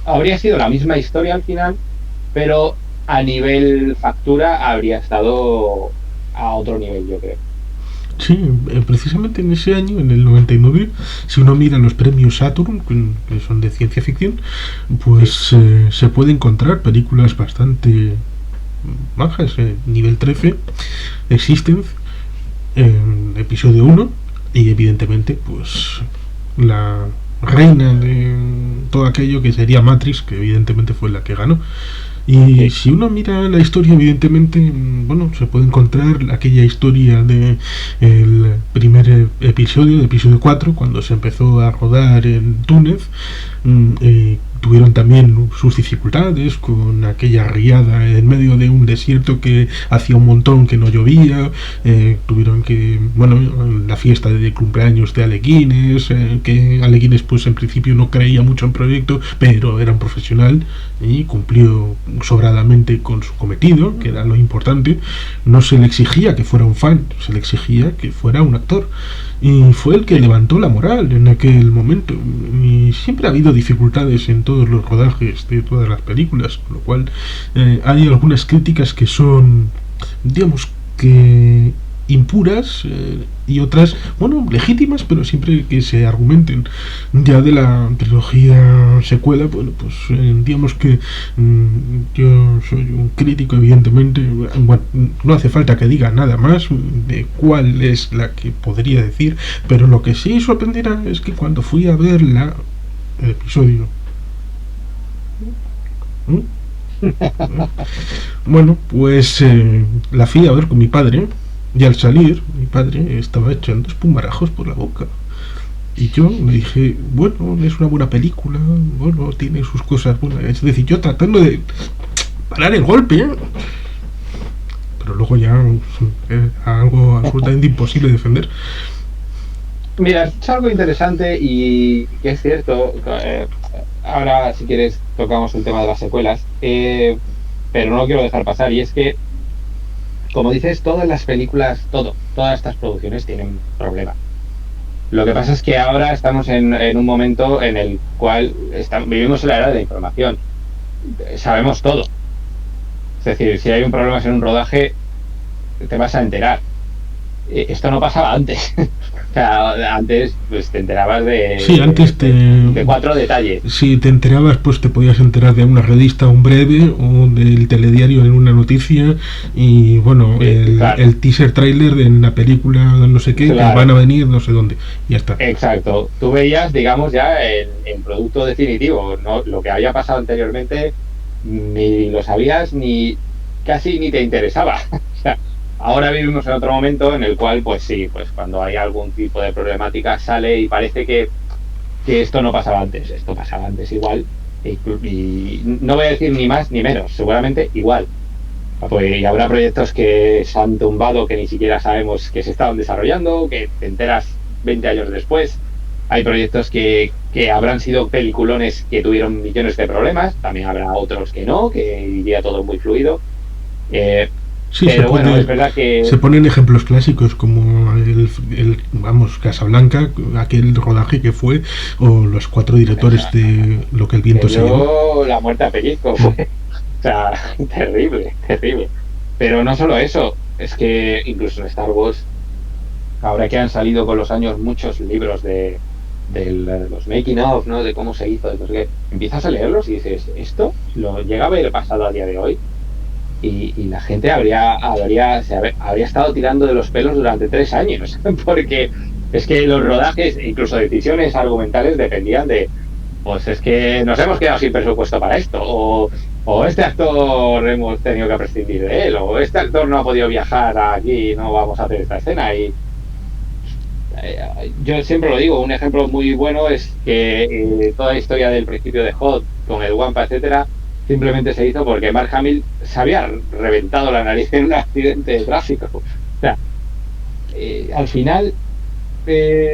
habría sido la misma historia al final, pero a nivel factura habría estado a otro nivel, yo creo. Sí, precisamente en ese año, en el 99, si uno mira los premios Saturn, que son de ciencia ficción, Sí, pues se puede encontrar películas bastante bajas, nivel 13, Existence, episodio 1, y evidentemente, pues la reina de todo aquello que sería Matrix, que evidentemente fue la que ganó. Y sí, si uno mira la historia, evidentemente, bueno, se puede encontrar aquella historia de el primer episodio, de episodio 4 cuando se empezó a rodar en Túnez. Tuvieron también sus dificultades con aquella riada en medio de un desierto que hacía un montón que no llovía. Tuvieron que, bueno, la fiesta de cumpleaños de Ale Guinness, que Ale Guinness pues en principio no creía mucho en proyecto, pero era un profesional y cumplió sobradamente con su cometido, que era lo importante. No se le exigía que fuera un fan, se le exigía que fuera un actor. Y fue el que sí. levantó la moral en aquel momento. Y siempre ha habido dificultades en todos los rodajes de todas las películas, con lo cual hay algunas críticas que son, digamos, que impuras y otras, bueno, legítimas, pero siempre que se argumenten. Ya de la trilogía secuela, bueno, pues digamos que yo soy un crítico, evidentemente. Bueno, no hace falta que diga nada más de cuál es la que podría decir, pero lo que sí sorprenderá es que cuando fui a ver el episodio, bueno, pues la fui a ver con mi padre y al salir mi padre estaba echando espumarajos por la boca. Y yo le dije, bueno, es una buena película, bueno, tiene sus cosas buenas. Es decir, yo tratando de parar el golpe, ¿eh? Pero luego ya algo absolutamente imposible de defender. Mira, es algo interesante y que es cierto. Ahora, si quieres, tocamos el tema de las secuelas, pero no lo quiero dejar pasar. Y es que, como dices, todas las películas, todas estas producciones tienen problemas. Lo que pasa es que ahora estamos en un momento en el cual vivimos en la era de la información. Sabemos todo. Es decir, si hay un problema en un rodaje, te vas a enterar. Esto no pasaba antes. O sea, antes pues te enterabas Sí, antes de 4 detalles. Si te enterabas, pues te podías enterar de una revista, un breve, o del telediario en una noticia, y bueno, Sí, claro. el teaser trailer de la película no sé qué, Claro. que van a venir no sé dónde, y ya está. Exacto. Tú veías, digamos, ya el producto definitivo, ¿no? Lo que había pasado anteriormente ni lo sabías ni casi ni te interesaba. O sea, ahora vivimos en otro momento en el cual, pues sí, pues cuando hay algún tipo de problemática sale y parece que esto no pasaba antes. Esto pasaba antes igual. Y no voy a decir ni más ni menos, seguramente igual. Pues y habrá proyectos que se han tumbado que ni siquiera sabemos que se estaban desarrollando, que te enteras 20 años después. Hay proyectos que habrán sido peliculones que tuvieron millones de problemas, también habrá otros que no, que iría todo muy fluido. Eh, Sí, pero bueno, es verdad que se ponen ejemplos clásicos como vamos, Casablanca, aquel rodaje que fue, o los 4 directores de Lo que el viento se llevó. la muerte a pellizco fue, o sea, terrible, terrible. Pero no solo eso, es que incluso en Star Wars, ahora que han salido con los años muchos libros de los making of, ¿no? De cómo se hizo, de no sé qué, empiezas a leerlos y dices, esto lo llega a haber pasado a día de hoy y la gente habría estado tirando de los pelos durante 3 años, porque es que los rodajes, incluso decisiones argumentales, dependían de, pues es que nos hemos quedado sin presupuesto para esto, o este actor hemos tenido que prescindir de él, o este actor no ha podido viajar aquí y no vamos a hacer esta escena. Y yo siempre lo digo, un ejemplo muy bueno es que toda la historia del principio de Hot, con el Wampa, etcétera, simplemente se hizo porque Mark Hamill se había reventado la nariz en un accidente de tráfico. O sea, al final,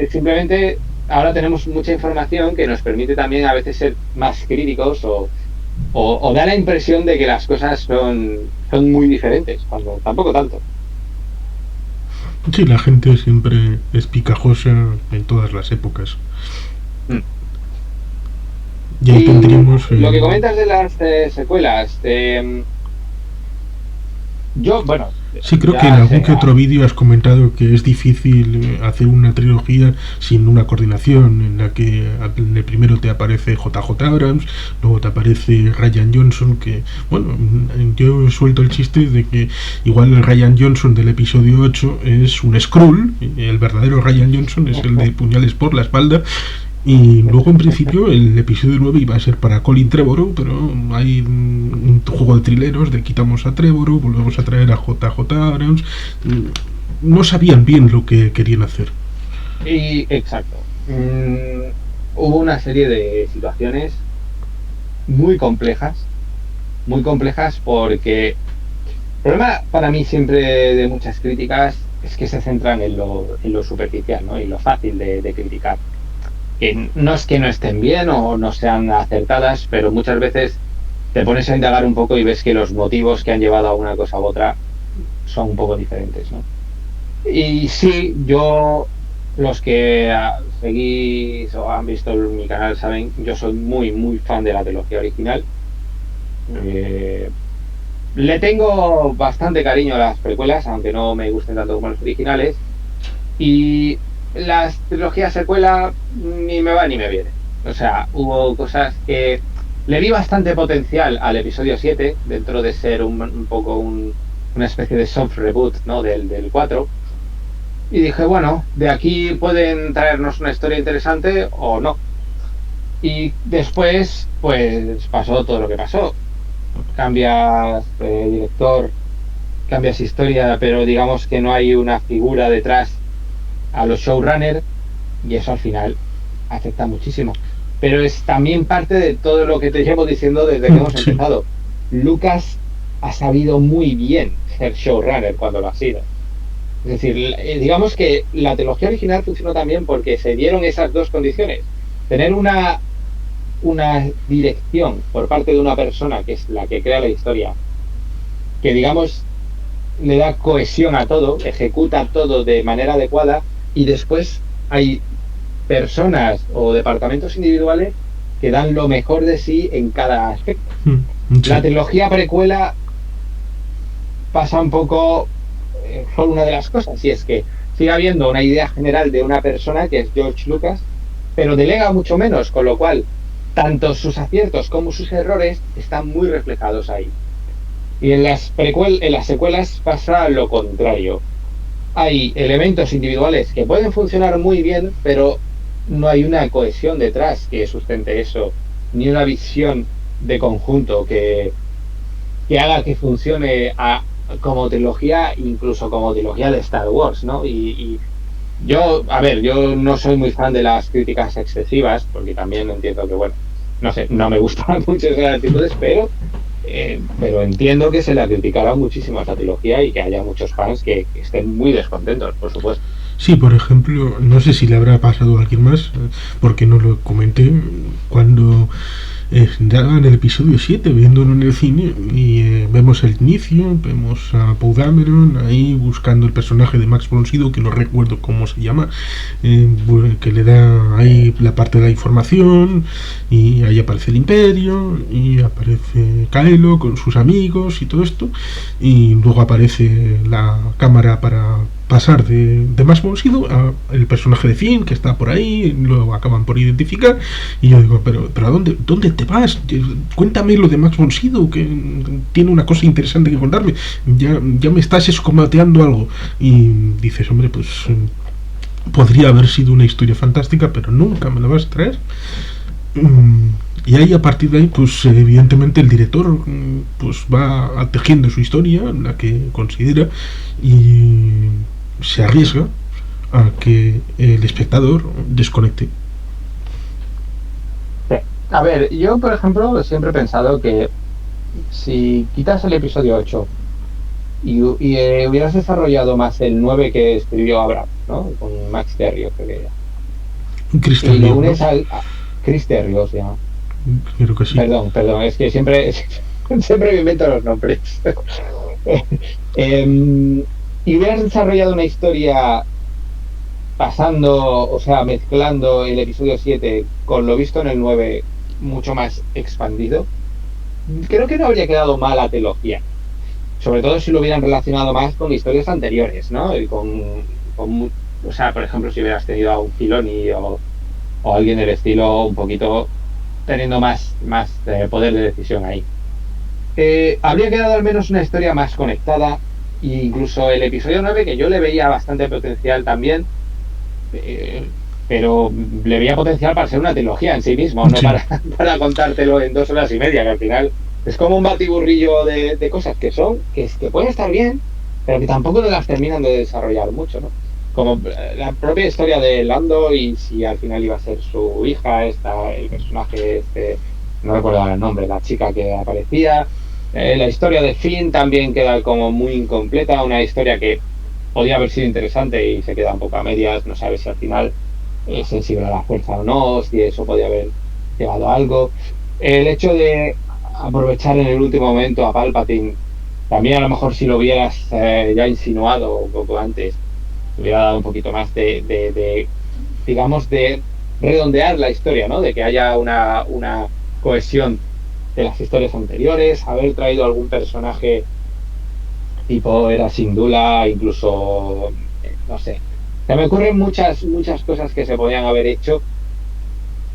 simplemente ahora tenemos mucha información que nos permite también a veces ser más críticos o da la impresión de que las cosas son muy diferentes, cuando tampoco tanto. Sí, la gente siempre es picajosa en todas las épocas. Mm. Y ahí tendríamos. Lo que comentas de las secuelas, yo, bueno, Sí, creo que en ya algún sé, que otro vídeo has comentado que es difícil hacer una trilogía sin una coordinación en la que en el primero te aparece JJ Abrams, luego te aparece Ryan Johnson, que, bueno, yo suelto el chiste de que igual el Ryan Johnson del episodio 8 es un Skrull, el verdadero Ryan Johnson es el de puñales por la espalda. Y luego en principio el episodio 9 iba a ser para Colin Trevorrow, pero hay un juego de trileros de quitamos a Trevorrow, volvemos a traer a JJ Abrams. No sabían bien lo que querían hacer. y exacto. Hubo una serie de situaciones muy complejas porque el problema para mí siempre de muchas críticas es que se centran en lo superficial, ¿no? Y lo fácil de criticar. Que no es que no estén bien o no sean acertadas, pero muchas veces te pones a indagar un poco y ves que los motivos que han llevado a una cosa u otra son un poco diferentes, ¿no? Y sí, los que seguís o han visto mi canal saben, yo soy muy, muy fan de la trilogía original. Eh, Le tengo bastante cariño a las precuelas, aunque no me gusten tanto como los originales. Y las trilogías secuela ni me va ni me viene. O sea, hubo cosas que le vi bastante potencial al episodio 7 dentro de ser un poco una especie de soft reboot, ¿no? Del 4. Y dije, bueno, de aquí pueden traernos una historia interesante o no. Y después, pues pasó todo lo que pasó. Cambias director, cambias historia, pero digamos que no hay una figura detrás a los showrunners y eso al final afecta muchísimo. Pero es también parte de todo lo que te llevo diciendo desde que hemos Sí. empezado. Lucas ha sabido muy bien ser showrunner cuando lo ha sido. Es decir, digamos que la trilogía original funcionó también porque se dieron esas dos condiciones. Tener una dirección por parte de una persona que es la que crea la historia, que digamos le da cohesión a todo, ejecuta todo de manera adecuada y después hay personas o departamentos individuales que dan lo mejor de sí en cada aspecto. La Sí. trilogía precuela pasa un poco por una de las cosas, y es que sigue habiendo una idea general de una persona que es George Lucas, pero delega mucho menos, con lo cual tanto sus aciertos como sus errores están muy reflejados ahí. Y en las secuelas pasa lo contrario. Hay elementos individuales que pueden funcionar muy bien, pero no hay una cohesión detrás que sustente eso, ni una visión de conjunto que haga que funcione como trilogía, incluso como trilogía de Star Wars, ¿no? Y yo, a ver, yo no soy muy fan de las críticas excesivas, porque también entiendo que, bueno, no sé, no me gustan mucho esas actitudes, pero entiendo que se le criticará muchísimo a esta trilogía y que haya muchos fans que estén muy descontentos, por supuesto. Sí, por ejemplo, no sé si le habrá pasado a alguien más, porque no lo comenté, cuando ya en el episodio 7 viéndolo en el cine, y vemos el inicio, vemos a Poe Dameron ahí buscando el personaje de Max von Sydow, que no recuerdo cómo se llama, que le da ahí la parte de la información, y ahí aparece el Imperio, y aparece Kylo con sus amigos y todo esto, y luego aparece la cámara para pasar de Max von Sydow a el personaje de Finn que está por ahí, lo acaban por identificar, y yo digo, pero ¿a dónde te vas? Cuéntame lo de Max von Sydow, que tiene una cosa interesante que contarme. Ya me estás escomateando algo. Y dices, hombre, pues podría haber sido una historia fantástica, pero nunca me la vas a traer. Y ahí a partir de ahí, pues evidentemente el director pues va tejiendo su historia, la que considera, y se arriesga a que el espectador desconecte. Sí. A ver, yo, por ejemplo, siempre he pensado que si quitas el episodio 8 y hubieras desarrollado más el 9 que escribió Abrams, ¿no? Con Max Terrio, creo que era. Y Christian lo Dior, ¿no? unes a Chris Terrio, se llama. Creo que sí. Perdón, es que siempre, siempre me invento los nombres. Em, y hubieras desarrollado una historia pasando, o sea, mezclando el episodio 7 con lo visto en el 9 mucho más expandido, creo que no habría quedado mal la trilogía. Sobre todo si lo hubieran relacionado más con historias anteriores, ¿no? Y o sea, por ejemplo, si hubieras tenido a un Filoni o alguien del estilo un poquito teniendo más poder de decisión ahí. Habría quedado al menos una historia más conectada e incluso el episodio 9 que yo le veía bastante potencial también, eh, pero le veía potencial para ser una trilogía en sí mismo, no Sí. para contártelo en 2 horas y media, que al final es como un batiburrillo de cosas que pueden estar bien, pero que tampoco te las terminan de desarrollar mucho, ¿no? Como la propia historia de Lando y si al final iba a ser su hija, el personaje, no recuerdo el nombre, la chica que aparecía. La historia de Finn también queda como muy incompleta, una historia que podía haber sido interesante y se queda un poco a medias, no sabes si al final es sensible a la fuerza o no, si eso podía haber llevado a algo. El hecho de aprovechar en el último momento a Palpatine, también a lo mejor si lo hubieras ya insinuado un poco antes, hubiera dado un poquito más digamos, de redondear la historia, ¿no? De que haya una cohesión de las historias anteriores, haber traído algún personaje tipo Era Syndulla, incluso, no sé. Se me ocurren muchas cosas que se podían haber hecho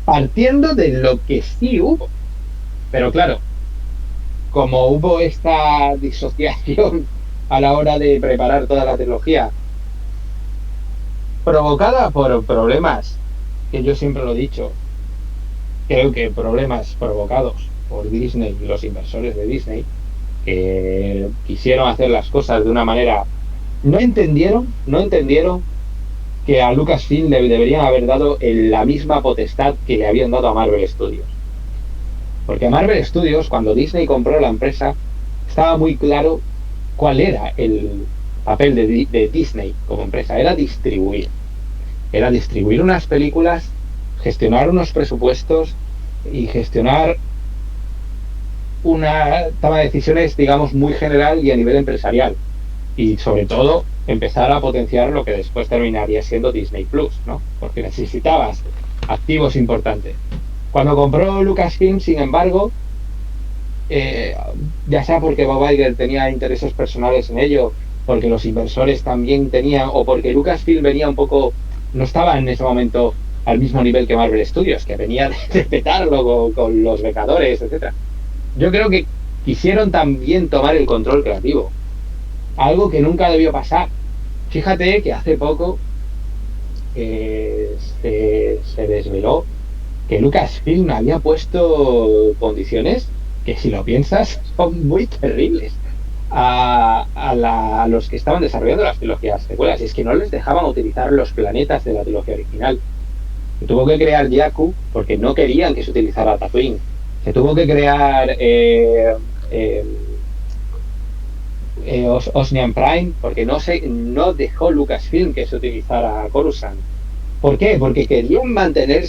partiendo de lo que sí hubo. Pero claro, como hubo esta disociación a la hora de preparar toda la trilogía, provocada por problemas, que yo siempre lo he dicho, creo que problemas provocados por Disney y los inversores de Disney, que quisieron hacer las cosas de una manera, no entendieron que a Lucasfilm le deberían haber dado la misma potestad que le habían dado a Marvel Studios. Porque a Marvel Studios, cuando Disney compró la empresa, estaba muy claro cuál era el papel de Disney como empresa. Era distribuir. Era distribuir unas películas, gestionar unos presupuestos y gestionar una toma de decisiones, digamos, muy general y a nivel empresarial. Y sobre todo, empezar a potenciar lo que después terminaría siendo Disney Plus, ¿no? Porque necesitabas activos importantes. Cuando compró Lucasfilm, sin embargo, ya sea porque Bob Iger tenía intereses personales en ello, porque los inversores también tenían, o porque Lucasfilm venía un poco, no estaba en ese momento al mismo nivel que Marvel Studios, que venía de petarlo con los Vengadores, etcétera. Yo creo que quisieron también tomar el control creativo, algo que nunca debió pasar. Fíjate que hace poco se desveló que Lucasfilm había puesto condiciones que, si lo piensas, son muy terribles a los que estaban desarrollando las trilogías secuelas. Y es que no les dejaban utilizar los planetas de la trilogía original. Se tuvo que crear Jakku porque no querían que se utilizara Tatooine. Se tuvo que crear Osnian Prime porque no dejó Lucasfilm que se utilizara Coruscant. ¿Por qué? Porque querían mantener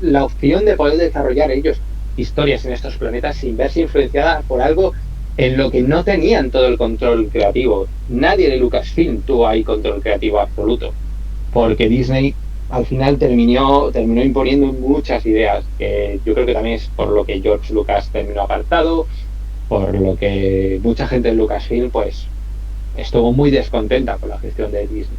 la opción de poder desarrollar ellos historias en estos planetas sin verse influenciada por algo en lo que no tenían todo el control creativo. Nadie de Lucasfilm tuvo ahí control creativo absoluto, porque Disney al final terminó imponiendo muchas ideas, que yo creo que también es por lo que George Lucas terminó apartado, por lo que mucha gente en Lucasfilm pues estuvo muy descontenta con la gestión de Disney.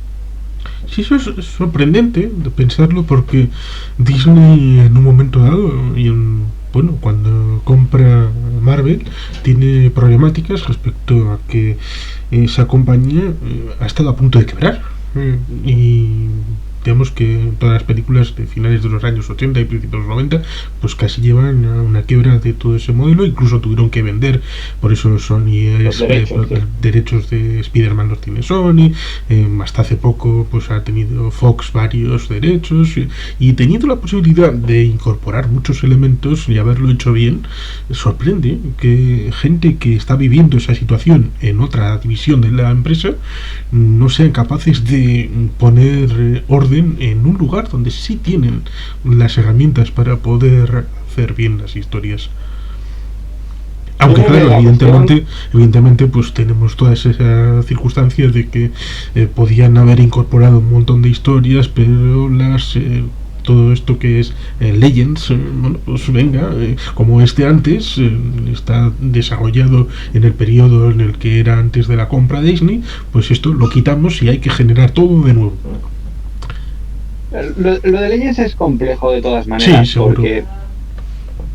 Sí, eso es sorprendente de pensarlo porque Disney en un momento dado, bueno, cuando compra Marvel, tiene problemáticas respecto a que esa compañía ha estado a punto de quebrar. Y digamos que todas las películas de finales de los años 80 y principios de los 90 pues casi llevan a una quiebra de todo ese modelo, incluso tuvieron que vender, por eso Sony los derechos de Spider-Man los tiene Sony, hasta hace poco pues ha tenido Fox varios derechos, y teniendo la posibilidad de incorporar muchos elementos y haberlo hecho bien, sorprende que gente que está viviendo esa situación en otra división de la empresa no sean capaces de poner orden en un lugar donde sí tienen las herramientas para poder hacer bien las historias. Aunque claro, evidentemente pues tenemos todas esas circunstancias de que podían haber incorporado un montón de historias, pero todo esto que es Legends, bueno, pues venga, como antes está desarrollado en el periodo en el que era antes de la compra de Disney, pues esto lo quitamos y hay que generar todo de nuevo. Lo de Legends es complejo de todas maneras, sí, porque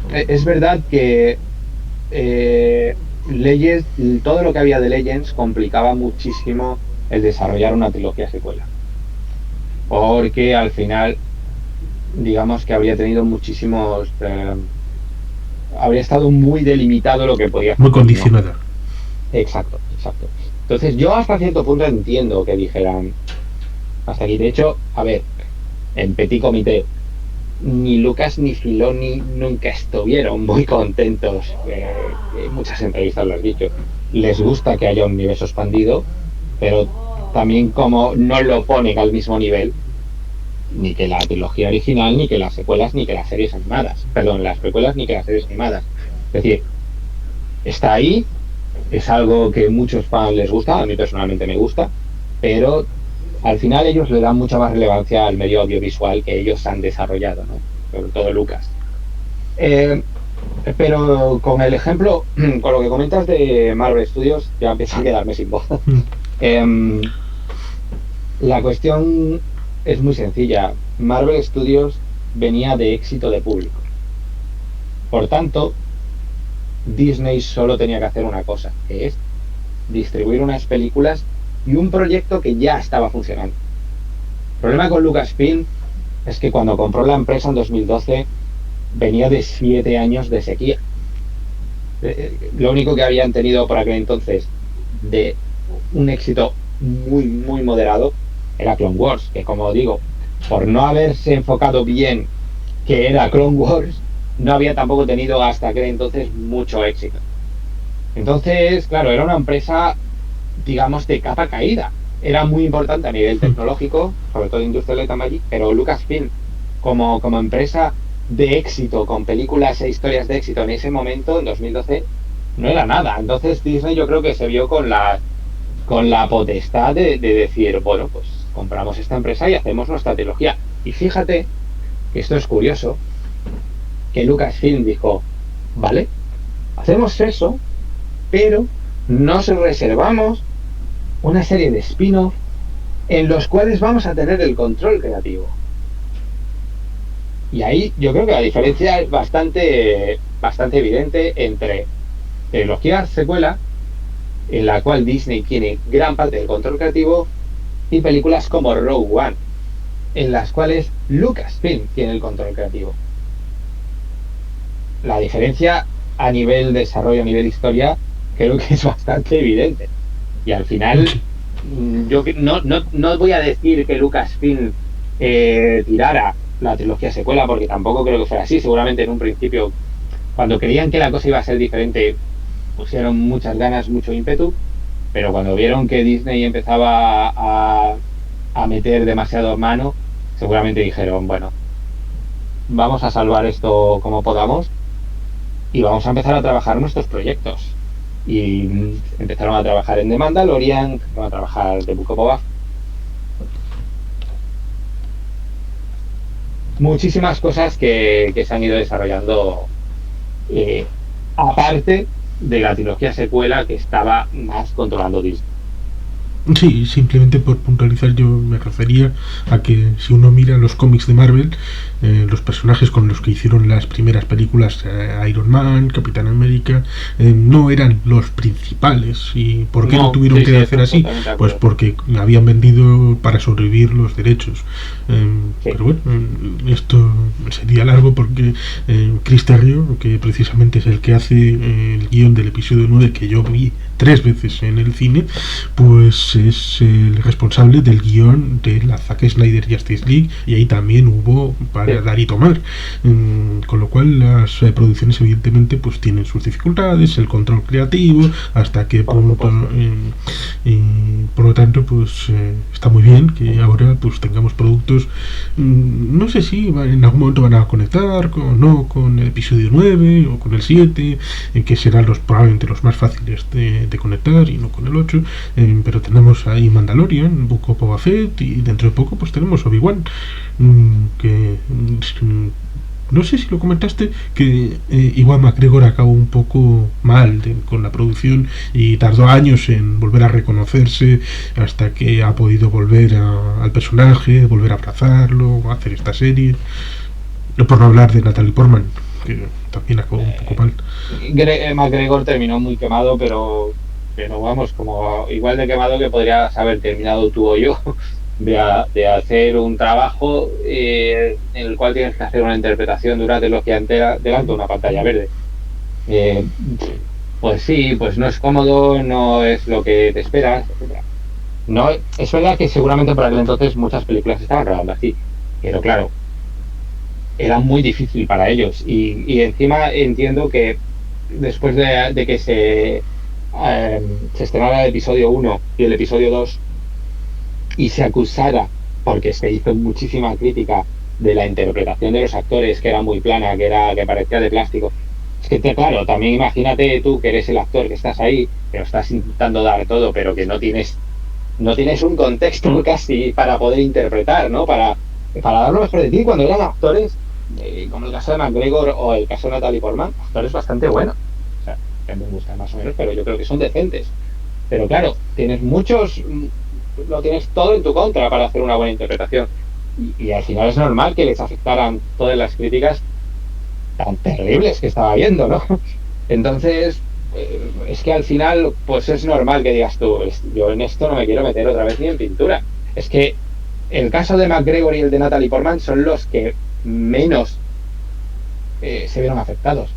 es verdad que Legends, todo lo que había de Legends complicaba muchísimo el desarrollar una trilogía secuela, porque al final digamos que habría tenido muchísimos habría estado muy delimitado lo que podía hacer, muy condicionada, ¿no? Exacto. Entonces yo hasta cierto punto entiendo que dijeran hasta aquí. De hecho, a ver, en Petit Comité ni Lucas ni Filoni nunca estuvieron muy contentos, en muchas entrevistas lo has dicho, les gusta que haya un universo expandido, pero también como no lo ponen al mismo nivel ni que la trilogía original, ni que las secuelas, ni que las series animadas, las precuelas, ni que las series animadas. Es decir, está ahí, es algo que a muchos fans les gusta, a mí personalmente me gusta, pero al final ellos le dan mucha más relevancia al medio audiovisual que ellos han desarrollado, ¿no? Sobre todo Lucas. Pero con el ejemplo, con lo que comentas de Marvel Studios, ya empiezo a quedarme sin voz. Em, la cuestión es muy sencilla. Marvel Studios venía de éxito de público. Por tanto, Disney solo tenía que hacer una cosa, que es distribuir unas películas y un proyecto que ya estaba funcionando. El problema con Lucasfilm es que cuando compró la empresa en 2012 venía de 7 años de sequía. Lo único que habían tenido por aquel entonces de un éxito muy, muy moderado era Clone Wars, que como digo, por no haberse enfocado bien que era Clone Wars, no había tampoco tenido hasta aquel entonces mucho éxito. Entonces, claro, era una empresa, digamos, de capa caída. Era muy importante a nivel tecnológico, sobre todo Industrial Light and Magic, pero Lucasfilm, como empresa de éxito, con películas e historias de éxito en ese momento, en 2012, no era nada. Entonces Disney yo creo que se vio con la potestad de decir, bueno, pues compramos esta empresa y hacemos nuestra trilogía. Y fíjate que esto es curioso, que Lucasfilm dijo, vale, hacemos eso, pero nos reservamos una serie de spin-off en los cuales vamos a tener el control creativo. Y ahí yo creo que la diferencia es bastante evidente entre trilogía secuela, en la cual Disney tiene gran parte del control creativo, y películas como Rogue One, en las cuales Lucasfilm tiene el control creativo. La diferencia a nivel desarrollo, a nivel historia, creo que es bastante evidente. Y al final, yo no voy a decir que Lucasfilm tirara la trilogía secuela, porque tampoco creo que fuera así. Seguramente en un principio, cuando creían que la cosa iba a ser diferente, pusieron muchas ganas, mucho ímpetu, pero cuando vieron que Disney empezaba a meter demasiado mano, seguramente dijeron, bueno, vamos a salvar esto como podamos y vamos a empezar a trabajar nuestros proyectos. Y empezaron a trabajar en The Mandalorian, empezaron a trabajar en The Book of Boba Fett. Muchísimas cosas que se han ido desarrollando aparte de la trilogía secuela que estaba más controlando Disney. Sí, simplemente por puntualizar, yo me refería a que si uno mira los cómics de Marvel, los personajes con los que hicieron las primeras películas, Iron Man, Capitán América, no eran los principales. ¿Y por qué no tuvieron que hacer así? Pues porque habían vendido para sobrevivir los derechos. Pero bueno, esto sería largo porque Chris Terrio, que precisamente es el que hace el guión del episodio 9, que yo vi 3 veces en el cine, pues es el responsable del guión de la Zack Snyder Justice League, y ahí también hubo para dar y tomar, con lo cual las producciones evidentemente pues tienen sus dificultades, el control creativo, hasta qué punto, y por lo tanto pues está muy bien que ahora pues tengamos productos, no sé si en algún momento van a conectar con el episodio 9 o con el 7, que serán probablemente los más fáciles de conectar, y no con el 8, pero tenemos ahí Mandalorian, Book of Boba Fett, y dentro de poco pues tenemos Obi-Wan, que no sé si lo comentaste, que Iwan McGregor acabó un poco mal con la producción y tardó años en volver a reconocerse, hasta que ha podido volver al personaje, volver a abrazarlo, hacer esta serie, no por no hablar de Natalie Portman, que también acabó un poco mal. McGregor terminó muy quemado, pero vamos, como igual de quemado que podrías haber terminado tú o yo, de hacer un trabajo en el cual tienes que hacer una interpretación de una trilogía entera delante de una pantalla verde. Pues sí, pues no es cómodo, no es lo que te esperas, etc. No, es verdad que seguramente por aquel entonces muchas películas estaban rodando así, pero claro, era muy difícil para ellos, y encima entiendo que después de que se estrenara el episodio 1 y el episodio 2 y se acusara, porque se hizo muchísima crítica de la interpretación de los actores, que era muy plana, que parecía de plástico. Es que claro, también imagínate tú que eres el actor, que estás ahí, que lo estás intentando dar todo, pero que no tienes un contexto casi para poder interpretar, ¿no? Para dar lo mejor de ti. Cuando eran actores, como el caso de McGregor o el caso de Natalie Portman, actores bastante buenos. O sea, que me gustan más o menos, pero yo creo que son decentes. Pero claro, tienes muchos, lo tienes todo en tu contra para hacer una buena interpretación. Y al final es normal que les afectaran todas las críticas tan terribles que estaba viendo, ¿no? Entonces, es que al final, pues es normal que digas tú, yo en esto no me quiero meter otra vez ni en pintura. Es que el caso de McGregor y el de Natalie Portman son los que menos se vieron afectados.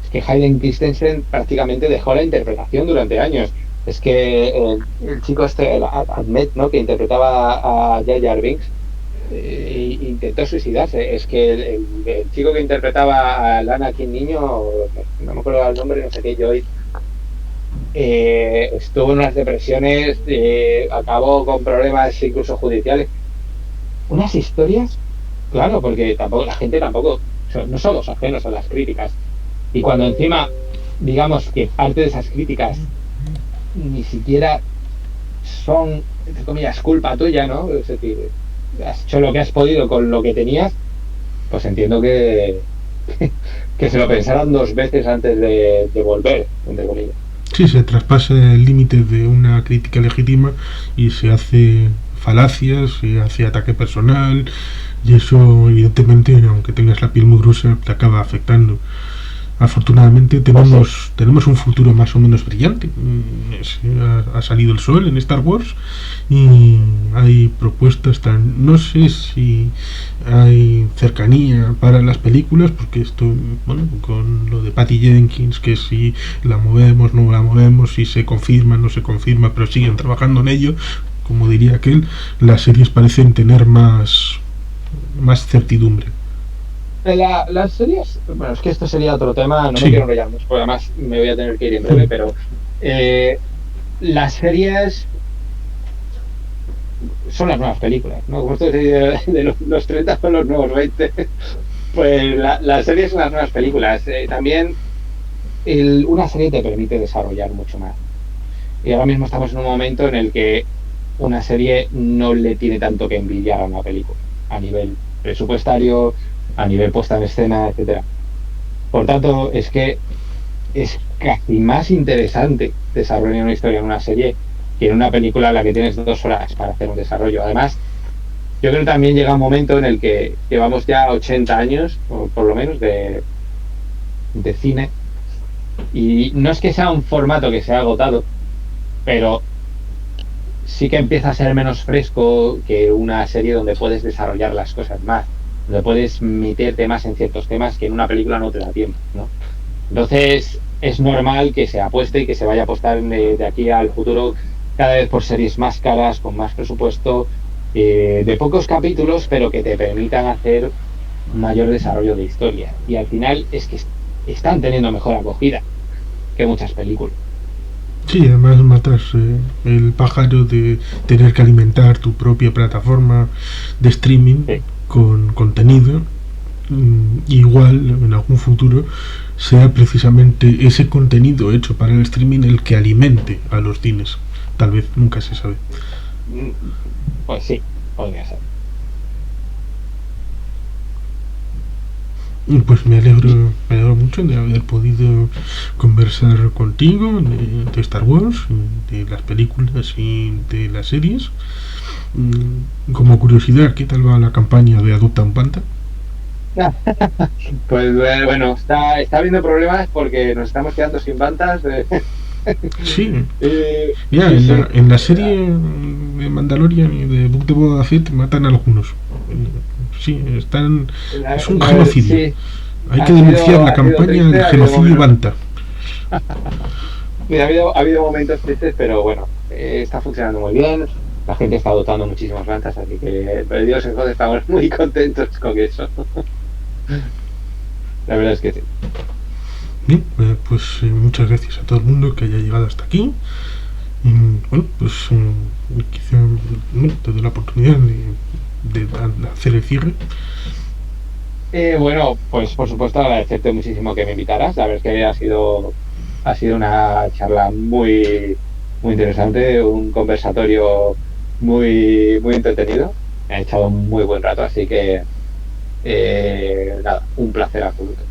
Es que Hayden Christensen prácticamente dejó la interpretación durante años. Es que el chico este, el Ahmed, ¿no?, que interpretaba a Jar Jar Binks, intentó suicidarse. Es que el chico que interpretaba al Anakin niño, no me acuerdo el nombre, no sé qué, Joy, estuvo en unas depresiones, acabó con problemas incluso judiciales. Unas historias, claro, porque tampoco la gente tampoco, no somos ajenos a las críticas. Y cuando encima, digamos que parte de esas críticas ni siquiera son, entre comillas, culpa tuya, ¿no? Es decir, has hecho lo que has podido con lo que tenías, pues entiendo que, que se lo pensaran dos veces antes de volver, entre comillas. Sí, se traspasa el límite de una crítica legítima y se hace falacias, se hace ataque personal y eso evidentemente, aunque tengas la piel muy gruesa, te acaba afectando. Afortunadamente tenemos un futuro más o menos brillante. Ha salido el sol en Star Wars y hay propuestas tan... No sé si hay cercanía para las películas, porque esto, bueno, con lo de Patty Jenkins, que si la movemos, no la movemos, si se confirma, no se confirma, pero siguen trabajando en ello, como diría aquel, las series parecen tener más certidumbre. Las series, bueno, es que esto sería otro tema, no Sí. me quiero enrollar mucho, porque además me voy a tener que ir en breve, pero las series son las nuevas películas, ¿no? Como esto de los 30 son los nuevos 20, pues las series son las nuevas películas. También una serie te permite desarrollar mucho más. Y ahora mismo estamos en un momento en el que una serie no le tiene tanto que envidiar a una película, a nivel presupuestario, a nivel puesta en escena, etcétera. Por tanto, es que es casi más interesante desarrollar una historia en una serie que en una película en la que tienes 2 horas para hacer un desarrollo. Además, yo creo que también llega un momento en el que llevamos ya 80 años, o por lo menos, de cine, y no es que sea un formato que se ha agotado, pero sí que empieza a ser menos fresco que una serie donde puedes desarrollar las cosas más, donde puedes meterte más en ciertos temas que en una película no te da tiempo, ¿no? Entonces es normal que se apueste y que se vaya a apostar de aquí al futuro cada vez por series más caras, con más presupuesto, de pocos capítulos, pero que te permitan hacer mayor desarrollo de historia. Y al final es que están teniendo mejor acogida que muchas películas. Sí, además matas el pájaro de tener que alimentar tu propia plataforma de streaming Sí. con contenido. Igual en algún futuro sea precisamente ese contenido hecho para el streaming el que alimente a los cines. Tal vez, nunca se sabe. Pues sí, podría ser. Pues me alegro mucho de haber podido conversar contigo de Star Wars, de las películas y de las series. Como curiosidad, ¿qué tal va la campaña de Adopta un Panda? Pues bueno, está habiendo problemas porque nos estamos quedando sin bandas. Sí, ya Sí, sí. en la serie de Mandalorian y de Book de Boba Fett matan a algunos. Sí, es un genocidio. Sí, Hay que denunciar la ha sido campaña triste, del genocidio Banta. mira, ha habido momentos tristes, pero bueno, está funcionando muy bien. La gente está adoptando muchísimas plantas, así que, pero Dios, entonces estamos muy contentos con eso. La verdad es que sí. Bien, pues muchas gracias a todo el mundo que haya llegado hasta aquí. Bueno, pues quizá te doy la oportunidad de hacer el cierre. Bueno, pues por supuesto agradecerte muchísimo que me invitaras. La verdad es que ha sido una charla muy interesante, un conversatorio muy entretenido. Me ha echado un muy buen rato, así que Nada, un placer absoluto.